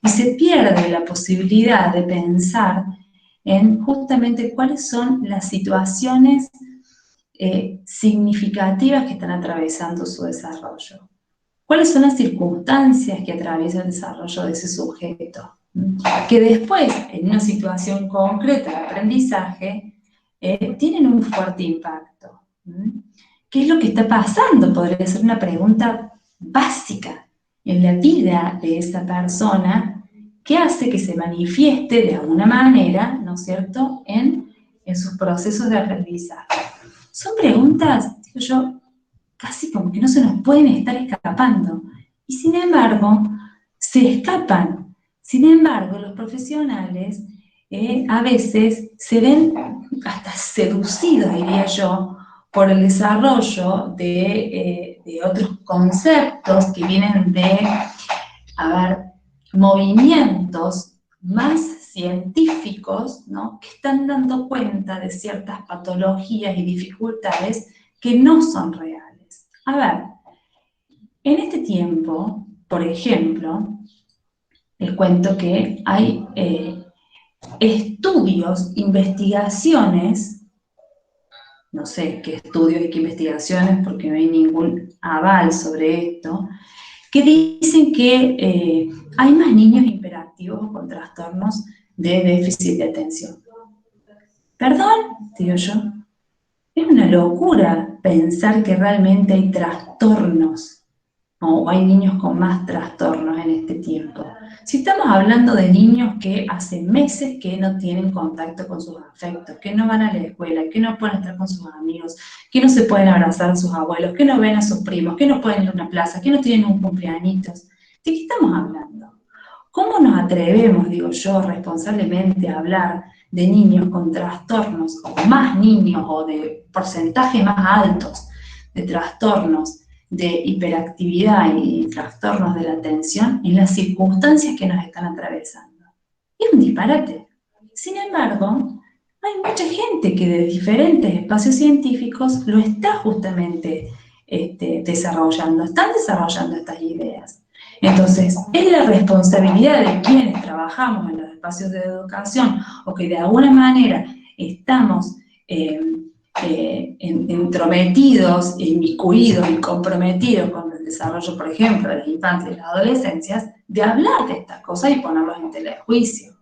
y se pierde la posibilidad de pensar en justamente cuáles son las situaciones significativas que están atravesando su desarrollo. ¿Cuáles son las circunstancias que atraviesan el desarrollo de ese sujeto? Que después, en una situación concreta de aprendizaje, tienen un fuerte impacto. ¿Qué es lo que está pasando? Podría ser una pregunta básica en la vida de esa persona que hace que se manifieste de alguna manera, ¿no es cierto?, en sus procesos de aprendizaje. Son preguntas, digo yo, casi como que no se nos pueden estar escapando. Y sin embargo, se escapan. Sin embargo, los profesionales a veces se ven hasta seducidos, diría yo, por el desarrollo de otros conceptos que vienen de, movimientos más científicos, ¿no?, que están dando cuenta de ciertas patologías y dificultades que no son reales. En este tiempo, por ejemplo, les cuento que hay estudios, investigaciones, no sé qué estudios y qué investigaciones porque no hay ningún aval sobre esto, que dicen que hay más niños hiperactivos con trastornos de déficit de atención. ¿Perdón? Digo yo. Es una locura pensar que realmente hay trastornos, o hay niños con más trastornos en este tiempo. Si estamos hablando de niños que hace meses que no tienen contacto con sus afectos, que no van a la escuela, que no pueden estar con sus amigos, que no se pueden abrazar a sus abuelos, que no ven a sus primos, que no pueden ir a una plaza, que no tienen un cumpleañitos. ¿De qué estamos hablando? ¿Cómo nos atrevemos, digo yo, responsablemente a hablar de niños con trastornos, o más niños, o de porcentajes más altos de trastornos de hiperactividad y trastornos de la atención en las circunstancias que nos están atravesando? Es un disparate. Sin embargo, hay mucha gente que de diferentes espacios científicos lo está justamente desarrollando, están desarrollando estas ideas. Entonces, es la responsabilidad de quienes trabajamos en los espacios de educación o que de alguna manera estamos entrometidos, inmiscuidos y comprometidos con el desarrollo, por ejemplo, de las infancias y las adolescencias, de hablar de estas cosas y ponerlos en tela de juicio.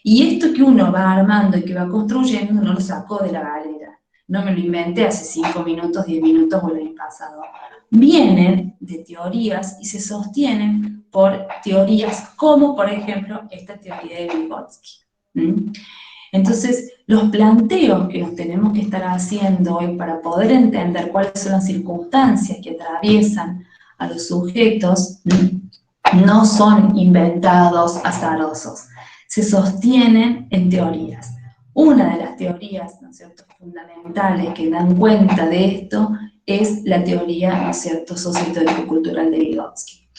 Y esto que uno va armando y que va construyendo no lo sacó de la galera. No me lo inventé hace 5 minutos, 10 minutos o el año pasado. Vienen de teorías y se sostienen por teorías como, por ejemplo, esta teoría de Vygotsky. Entonces, los planteos que nos tenemos que estar haciendo hoy para poder entender cuáles son las circunstancias que atraviesan a los sujetos no son inventados, azarosos. Se sostienen en teorías. Una de las teorías, ¿no es cierto?, fundamentales que dan cuenta de esto es la teoría, ¿no es cierto?, sociohistórico-cultural de Vygotsky.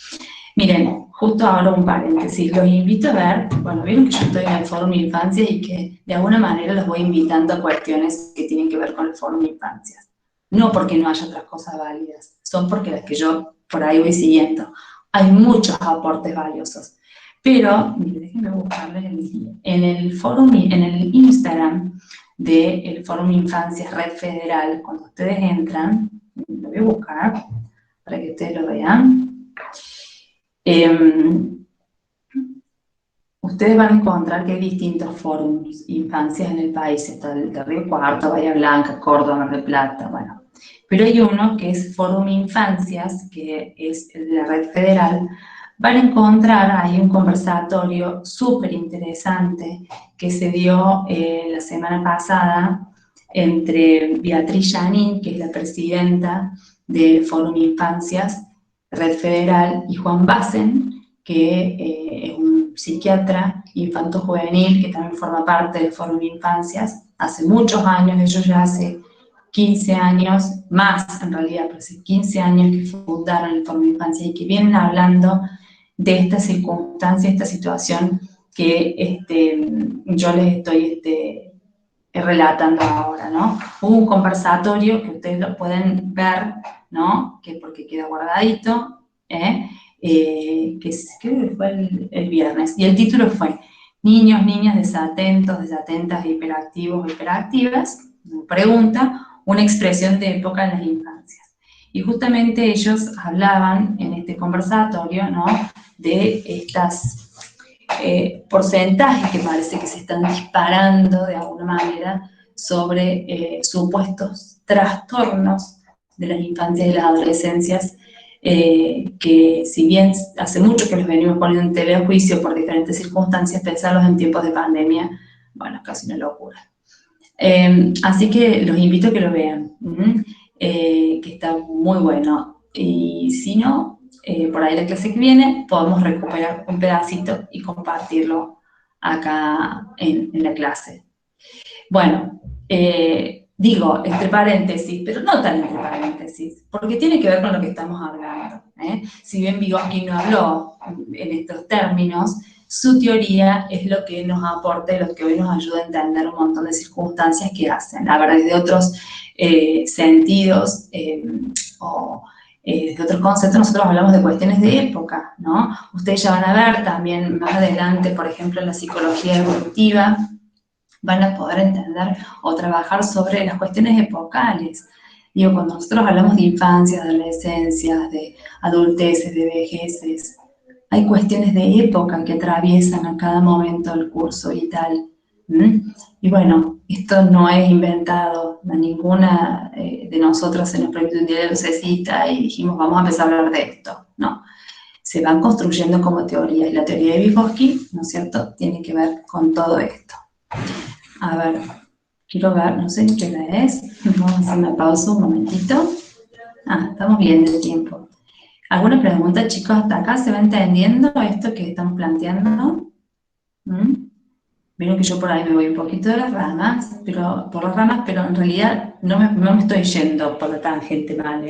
Miren, justo ahora un paréntesis, los invito a ver, bueno, vieron que yo estoy en el Fórum Infancia y que de alguna manera los voy invitando a cuestiones que tienen que ver con el Fórum Infancias. No porque no haya otras cosas válidas, son porque las que yo por ahí voy siguiendo. Hay muchos aportes valiosos. Pero, miren, déjenme buscarles en el Fórum, en el Instagram del Fórum Infancias Red Federal, cuando ustedes entran, lo voy a buscar para que ustedes lo vean. Ustedes van a encontrar que hay distintos fórums infancias en el país, está el de Río Cuarto, Bahía Blanca, Córdoba, Mar del Plata, bueno. Pero hay uno que es Fórum Infancias, que es el de la Red Federal. Van a encontrar ahí un conversatorio súper interesante que se dio la semana pasada entre Beatriz Janín, que es la presidenta del Fórum Infancias, Red Federal, y Juan Bassen, que es un psiquiatra infanto-juvenil que también forma parte del Fórum Infancias. Hace muchos años, ellos ya hace 15 años, más en realidad, pero hace 15 años que fundaron el Fórum Infancias y que vienen hablando de esta circunstancia, esta situación que yo les estoy relatando ahora, ¿no? Hubo un conversatorio que ustedes lo pueden ver, ¿no? Que porque queda guardadito, que creo que fue el viernes, y el título fue Niños, niñas desatentos, desatentas, hiperactivos, hiperactivas, pregunta, una expresión de época en las infancias. Y justamente ellos hablaban en este conversatorio, ¿no?, de estas porcentajes que parece que se están disparando de alguna manera sobre supuestos trastornos de las infancias y las adolescencias, que si bien hace mucho que los venimos poniendo en tela de juicio por diferentes circunstancias, pensarlos en tiempos de pandemia, bueno, es casi una locura. Así que los invito a que lo vean, que está muy bueno. Y si no, por ahí la clase que viene podemos recuperar un pedacito y compartirlo acá en la clase. Bueno, digo entre paréntesis, pero no tan entre paréntesis, porque tiene que ver con lo que estamos hablando. Si bien Vygotsky no habló en estos términos, su teoría es lo que nos aporta y lo que hoy nos ayuda a entender un montón de circunstancias que hacen. A ver, desde otros sentidos o desde otros conceptos, nosotros hablamos de cuestiones de época, ¿no? Ustedes ya van a ver también más adelante, por ejemplo, en la psicología evolutiva, van a poder entender o trabajar sobre las cuestiones epocales. Digo, cuando nosotros hablamos de infancias, de adolescencias, de adulteces, de vejeces, hay cuestiones de época que atraviesan a cada momento del curso vital. Y bueno, esto no es inventado, ninguna de nosotros se nos proyectó un día de lucecita y dijimos, vamos a empezar a hablar de esto. No, se van construyendo como teorías. Y la teoría de Vygotsky, ¿no es cierto?, tiene que ver con todo esto. A ver, quiero ver, no sé qué hora es. Vamos a hacer una pausa un momentito. Estamos bien de tiempo. ¿Alguna pregunta, chicos, hasta acá? ¿Se va entendiendo esto que estamos planteando? Vieron que yo por ahí me voy un poquito de las ramas, pero en realidad no me estoy yendo por la tangente mal,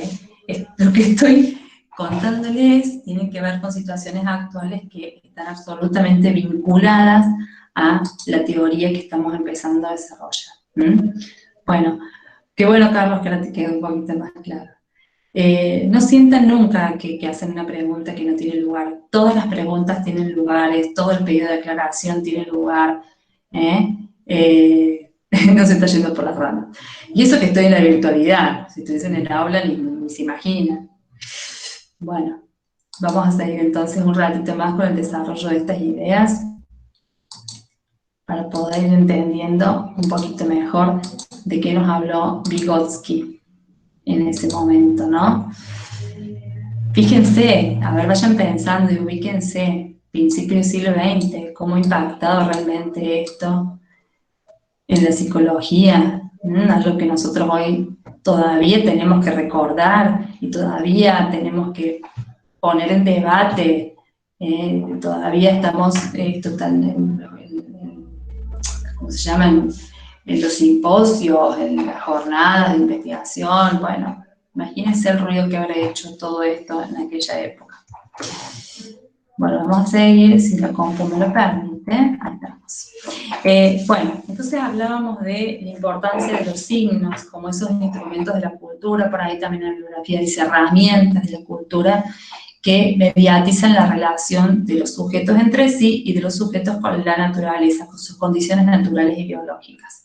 Lo que estoy contándoles tiene que ver con situaciones actuales que están absolutamente vinculadas a la teoría que estamos empezando a desarrollar. Bueno, qué bueno, Carlos, que ahora te quede un poquito más claro. No sientan nunca que hacen una pregunta que no tiene lugar. Todas las preguntas tienen lugares, todo el pedido de aclaración tiene lugar. ¿Eh? No se está yendo por las ramas. Y eso que estoy en la virtualidad, si estuviese en el aula ni se imagina. Bueno, vamos a seguir entonces un ratito más con el desarrollo de estas ideas para poder ir entendiendo un poquito mejor de qué nos habló Vygotsky en ese momento, ¿no? Fíjense, a ver, vayan pensando y ubíquense, principio del siglo XX, cómo ha impactado realmente esto en la psicología, algo que nosotros hoy todavía tenemos que recordar y todavía tenemos que poner en debate, todavía estamos totalmente, ¿cómo se llaman? En los simposios, en las jornadas de investigación, bueno, imagínense el ruido que habrá hecho todo esto en aquella época. Bueno, vamos a seguir, si la compu me lo permite, ahí estamos. Bueno, entonces hablábamos de la importancia de los signos como esos instrumentos de la cultura, por ahí también en la bibliografía dice herramientas de la cultura, que mediatizan la relación de los sujetos entre sí y de los sujetos con la naturaleza, con sus condiciones naturales y biológicas.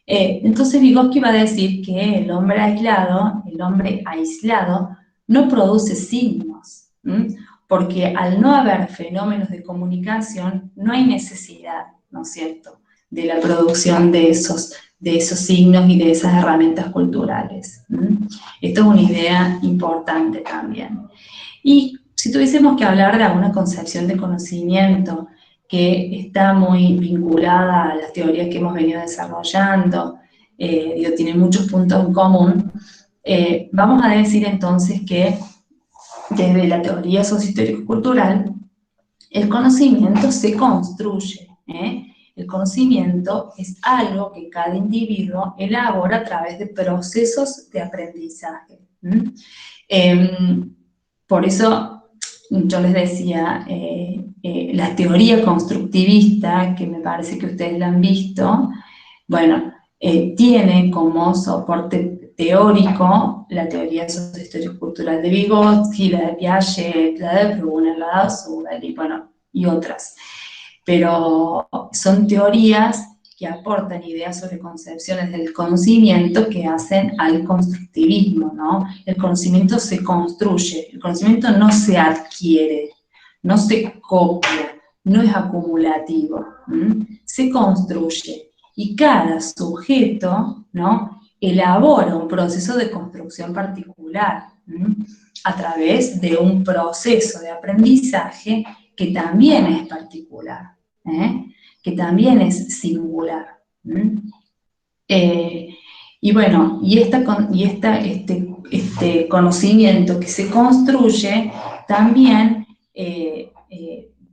Entonces Vygotsky va a decir que el hombre aislado no produce signos, porque al no haber fenómenos de comunicación no hay necesidad, ¿no es cierto?, de la producción de esos signos y de esas herramientas culturales. Esto es una idea importante también. Y si tuviésemos que hablar de alguna concepción de conocimiento que está muy vinculada a las teorías que hemos venido desarrollando, tiene muchos puntos en común, vamos a decir entonces que desde la teoría sociohistórico-cultural, el conocimiento se construye, El conocimiento es algo que cada individuo elabora a través de procesos de aprendizaje. Por eso yo les decía, la teoría constructivista, que me parece que ustedes la han visto, bueno, tiene como soporte teórico la teoría sociohistórico-cultural de Vygotsky, la de Piaget, la de Brunner, la de Husserl, y otras. Pero son teorías que aportan ideas sobre concepciones del conocimiento que hacen al constructivismo, ¿no? El conocimiento se construye, el conocimiento no se adquiere, no se copia, no es acumulativo, se construye. Y cada sujeto, ¿no?, elabora un proceso de construcción particular, a través de un proceso de aprendizaje que también es particular, que también es singular. Y bueno, este conocimiento que se construye también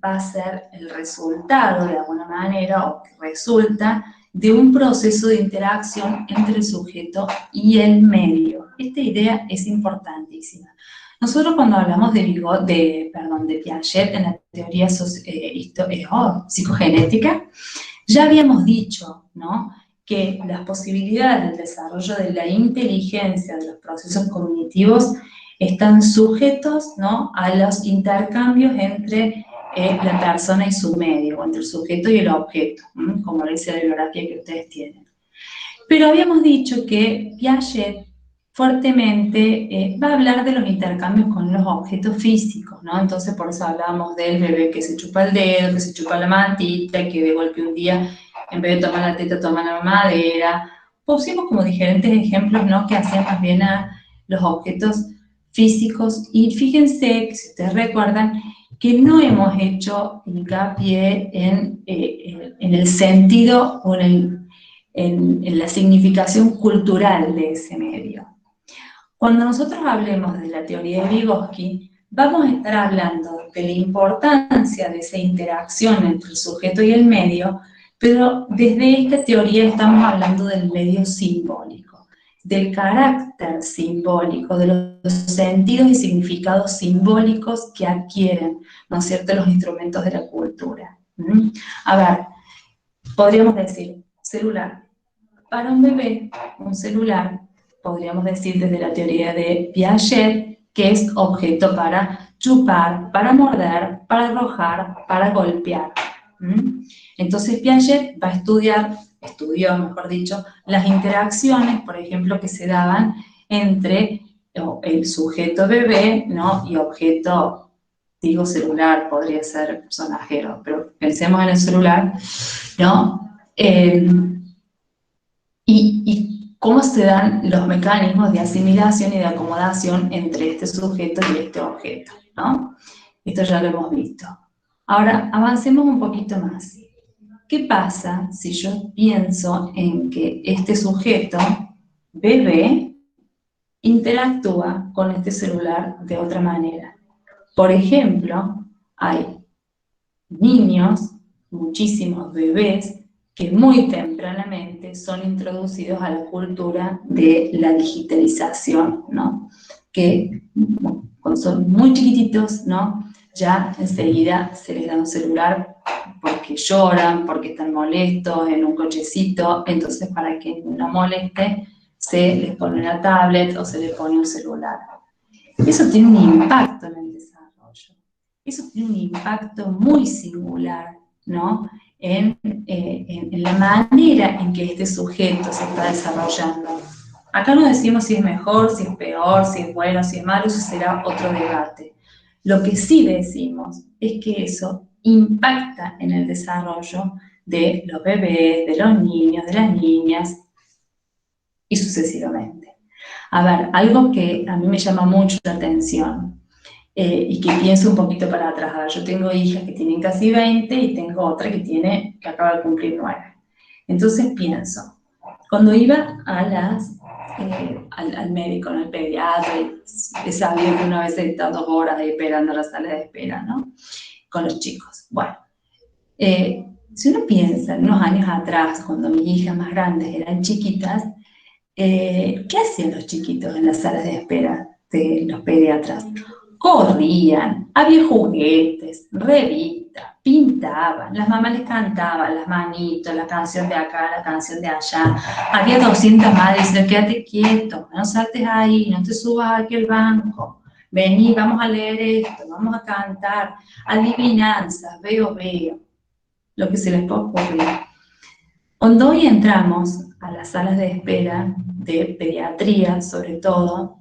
va a ser el resultado, de alguna manera, o que resulta de un proceso de interacción entre el sujeto y el medio. Esta idea es importantísima. Nosotros cuando hablamos de Piaget en la teoría psicogenética, ya habíamos dicho, ¿no?, que las posibilidades del desarrollo de la inteligencia, de los procesos cognitivos, están sujetos, ¿no?, a los intercambios entre la persona y su medio, o entre el sujeto y el objeto, como lo dice la bibliografía que ustedes tienen. Pero habíamos dicho que Piaget fuertemente va a hablar de los intercambios con los objetos físicos, ¿no? Entonces por eso hablábamos del bebé que se chupa el dedo, que se chupa la mantita, que de golpe un día, en vez de tomar la teta, toma la mamadera. Pusimos como diferentes ejemplos, ¿no?, que hacían más bien a los objetos físicos. Y fíjense que, si ustedes recuerdan, que no hemos hecho hincapié en el sentido o en la significación cultural de ese medio. Cuando nosotros hablemos de la teoría de Vygotsky, vamos a estar hablando de la importancia de esa interacción entre el sujeto y el medio, pero desde esta teoría estamos hablando del medio simbólico, del carácter simbólico, de los sentidos y significados simbólicos que adquieren, ¿no es cierto?, los instrumentos de la cultura. A ver, podríamos decir, celular. Para un bebé, un celular podríamos decir desde la teoría de Piaget, que es objeto para chupar, para morder, para arrojar, para golpear. Entonces Piaget va a estudió, mejor dicho, las interacciones, por ejemplo, que se daban entre el sujeto bebé, ¿no? Y objeto, digo celular, podría ser sonajero, pero pensemos en el celular, ¿no? Y cómo se dan los mecanismos de asimilación y de acomodación entre este sujeto y este objeto, ¿no? Esto ya lo hemos visto. Ahora, avancemos un poquito más. ¿Qué pasa si yo pienso en que este sujeto, bebé, interactúa con este celular de otra manera? Por ejemplo, hay niños, muchísimos bebés, que muy tempranamente son introducidos a la cultura de la digitalización, ¿no? Que cuando son muy chiquititos, ¿no? Ya enseguida se les da un celular porque lloran, porque están molestos en un cochecito, entonces para que no moleste se les pone una tablet o se les pone un celular. Eso tiene un impacto en el desarrollo. Eso tiene un impacto muy singular, ¿no? En la manera en que este sujeto se está desarrollando. Acá no decimos si es mejor, si es peor, si es bueno, si es malo, eso será otro debate. Lo que sí decimos es que eso impacta en el desarrollo de los bebés, de los niños, de las niñas, y sucesivamente. A ver, algo que a mí me llama mucho la atención, y que pienso un poquito para atrás. A ver, yo tengo hijas que tienen casi 20 y tengo otra que acaba de cumplir 9. Entonces pienso, cuando iba al médico, al pediatra, he sabido que una vez he estado 2 horas esperando la sala de espera, ¿no? Con los chicos. Bueno, si uno piensa en unos años atrás, cuando mis hijas más grandes eran chiquitas, ¿qué hacían los chiquitos en las salas de espera de los pediatras? Corrían, había juguetes, revistas, pintaban, las mamás les cantaban las manitos, la canción de acá, la canción de allá. Había 200 madres diciendo, quédate quieto, no saltes ahí, no te subas a aquel banco. Vení, vamos a leer esto, vamos a cantar, adivinanzas, veo, lo que se les puede ocurrir. Cuando hoy entramos a las salas de espera de pediatría, sobre todo,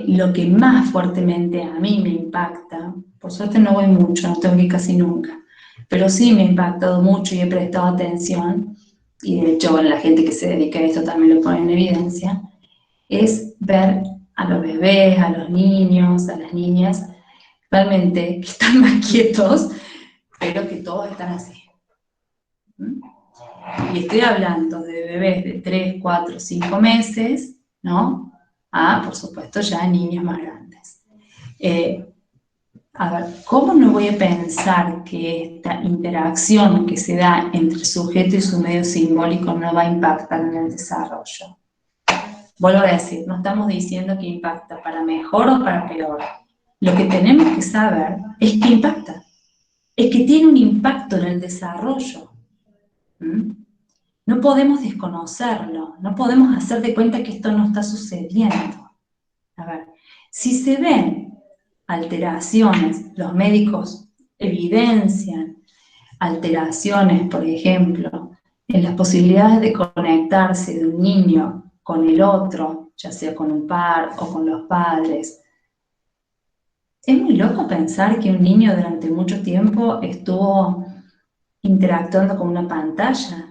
lo que más fuertemente a mí me impacta, por suerte no voy mucho, no tengo que ir casi nunca, pero sí me ha impactado mucho y he prestado atención, y de hecho la gente que se dedica a esto también lo pone en evidencia, es ver a los bebés, a los niños, a las niñas, realmente que están más quietos, pero que todos están así. Y estoy hablando de bebés de 3, 4, 5 meses, ¿no? Por supuesto, ya niños más grandes. A ver, ¿cómo no voy a pensar que esta interacción que se da entre el sujeto y su medio simbólico no va a impactar en el desarrollo? Vuelvo a decir, no estamos diciendo que impacta para mejor o para peor. Lo que tenemos que saber es que impacta. Es que tiene un impacto en el desarrollo. No podemos desconocerlo, no podemos hacer de cuenta que esto no está sucediendo. A ver, si se ven alteraciones, los médicos evidencian alteraciones, por ejemplo, en las posibilidades de conectarse de un niño con el otro, ya sea con un par o con los padres. Es muy loco pensar que un niño durante mucho tiempo estuvo interactuando con una pantalla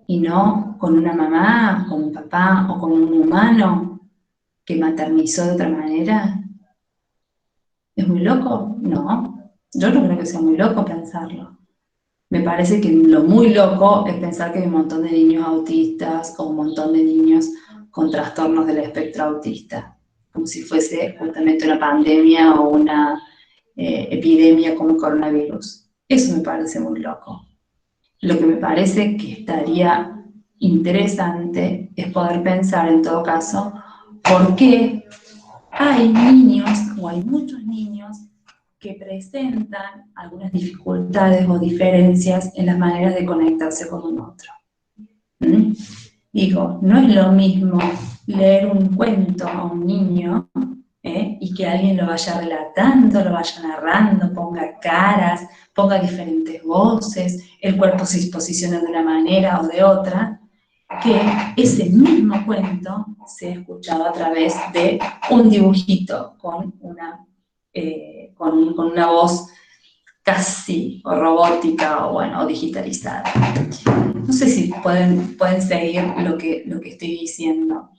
y no con una mamá, con un papá o con un humano que maternizó de otra manera. ¿Es muy loco? No, yo no creo que sea muy loco pensarlo. Me parece que lo muy loco es pensar que hay un montón de niños autistas o un montón de niños con trastornos del espectro autista, como si fuese justamente una pandemia o una epidemia como coronavirus. Eso me parece muy loco. Lo que me parece que estaría interesante es poder pensar, en todo caso, por qué hay niños, o hay muchos niños, que presentan algunas dificultades o diferencias en las maneras de conectarse con un otro. Digo, no es lo mismo leer un cuento a un niño y que alguien lo vaya relatando, lo vaya narrando, ponga caras, ponga diferentes voces, el cuerpo se posiciona de una manera o de otra, que ese mismo cuento se ha escuchado a través de un dibujito con una voz casi o robótica o bueno, o digitalizada. No sé si pueden seguir lo que estoy diciendo,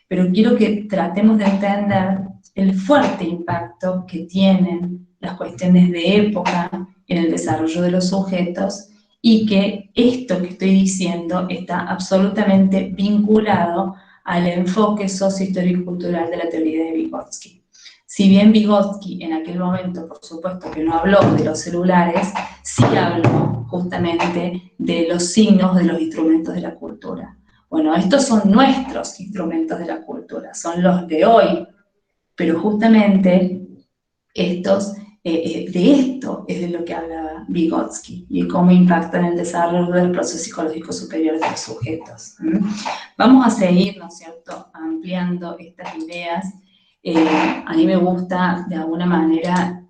pero quiero que tratemos de entender el fuerte impacto que tienen las cuestiones de época en el desarrollo de los sujetos y que esto que estoy diciendo está absolutamente vinculado al enfoque sociohistórico y cultural de la teoría de Vygotsky. Si bien Vygotsky en aquel momento, por supuesto, que no habló de los celulares, sí habló justamente de los signos de los instrumentos de la cultura. Bueno, estos son nuestros instrumentos de la cultura, son los de hoy, pero justamente de esto es de lo que habla Vygotsky y cómo impactan el desarrollo del proceso psicológico superior de los sujetos. Vamos a seguir, ¿no es cierto?, ampliando estas ideas. A mí me gusta, de alguna manera,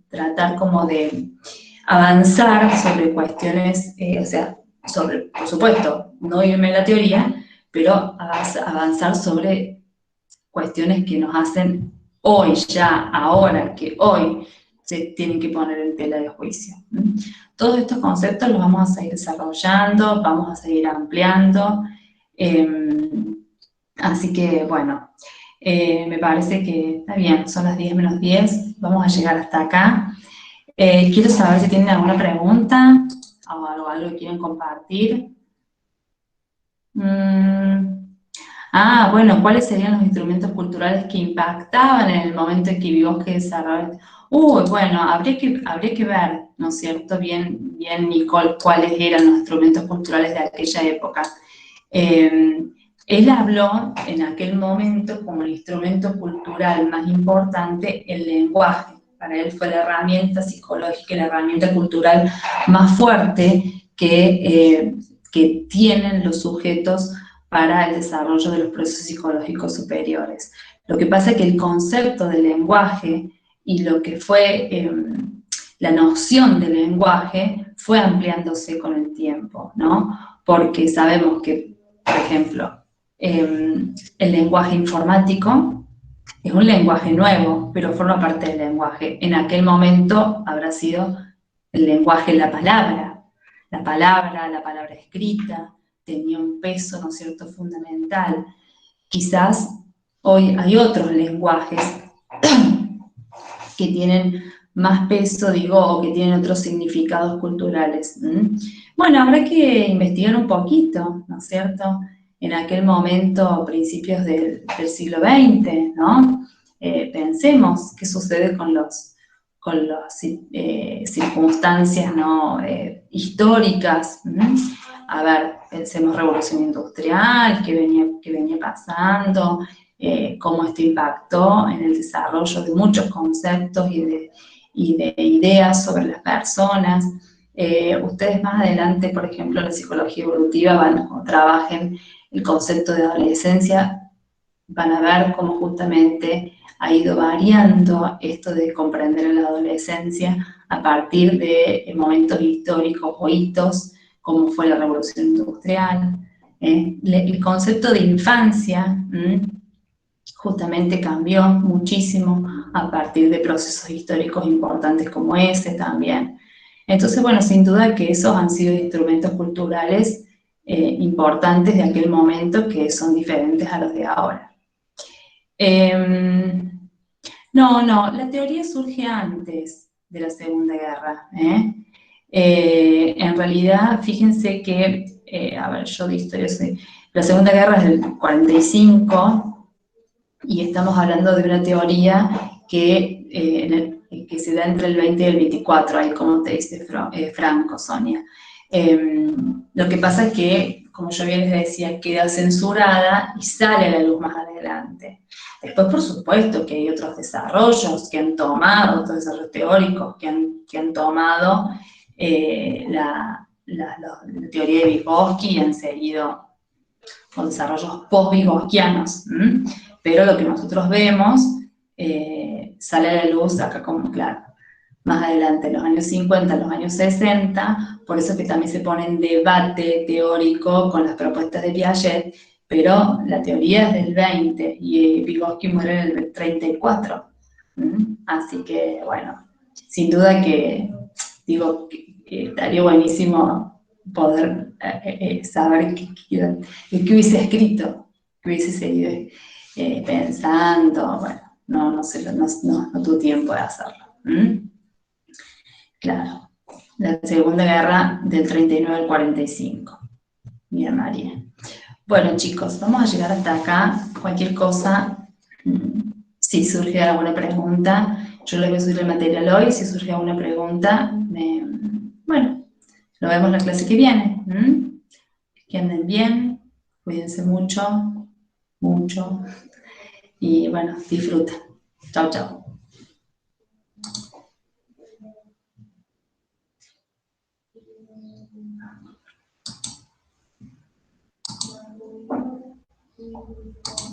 tratar como de avanzar sobre cuestiones, por supuesto, no irme en la teoría, pero avanzar sobre cuestiones que nos hacen hoy, ya, ahora, que hoy se tienen que poner en tela de juicio. Todos estos conceptos los vamos a seguir desarrollando, vamos a seguir ampliando, así que, bueno, me parece que está bien, son las 10 menos 10, vamos a llegar hasta acá. Quiero saber si tienen alguna pregunta o algo que quieren compartir. Bueno, ¿cuáles serían los instrumentos culturales que impactaban en el momento en que Vygotsky desarrolló? Bueno, habría que ver, ¿no es cierto? Bien, Nicole, cuáles eran los instrumentos culturales de aquella época. Él habló en aquel momento como el instrumento cultural más importante el lenguaje. Para él fue la herramienta psicológica y la herramienta cultural más fuerte que tienen los sujetos para el desarrollo de los procesos psicológicos superiores. Lo que pasa es que el concepto del lenguaje y lo que fue la noción del lenguaje fue ampliándose con el tiempo, ¿no? Porque sabemos que, por ejemplo, el lenguaje informático es un lenguaje nuevo, pero forma parte del lenguaje. En aquel momento habrá sido el lenguaje, la palabra escrita, tenía un peso, ¿no es cierto?, fundamental. Quizás hoy hay otros lenguajes que tienen más peso, o que tienen otros significados culturales. Bueno, habrá que investigar un poquito, ¿no es cierto?, en aquel momento, principios del siglo XX, ¿no? Pensemos qué sucede con las circunstancias, ¿no?, históricas. A ver, pensemos Revolución Industrial, qué venía pasando, cómo esto impactó en el desarrollo de muchos conceptos y de ideas sobre las personas. Ustedes más adelante, por ejemplo, en la psicología evolutiva, o trabajen el concepto de adolescencia, van a ver cómo justamente ha ido variando esto de comprender a la adolescencia a partir de momentos históricos o hitos, como fue la Revolución Industrial. El concepto de infancia justamente cambió muchísimo a partir de procesos históricos importantes como ese también. Entonces, bueno, sin duda que esos han sido instrumentos culturales importantes de aquel momento que son diferentes a los de ahora. No, la teoría surge antes de la Segunda Guerra. En realidad, fíjense que, yo de historia sé, la Segunda Guerra es del 45 y estamos hablando de una teoría que se da entre el 20 y el 24, ahí como te dice Franco, Sonia. Lo que pasa es que, como yo bien les decía, queda censurada y sale a la luz más adelante. Después, por supuesto, que hay otros desarrollos que han tomado, otros desarrollos teóricos que han tomado la teoría de Vygotsky y han seguido o desarrollos post-vygotsquianos. Pero lo que nosotros vemos sale a la luz acá como claro. Más adelante, en los años 50, en los años 60, por eso que también se pone en debate teórico con las propuestas de Piaget, pero la teoría es del 20 y Vygotsky muere en el 34. Así que, bueno, sin duda que, digo, que estaría buenísimo poder saber qué hubiese escrito, qué hubiese seguido pensando, bueno, no sé, no tuve tiempo de hacerlo. Claro, la Segunda Guerra del 39 al 45. Bien, María. Bueno, chicos, vamos a llegar hasta acá. Cualquier cosa, si surge alguna pregunta, yo les voy a subir el material hoy. Si surge alguna pregunta, bueno, lo vemos en la clase que viene. Que anden bien, cuídense mucho, mucho, y bueno, disfruten. Chao, chao.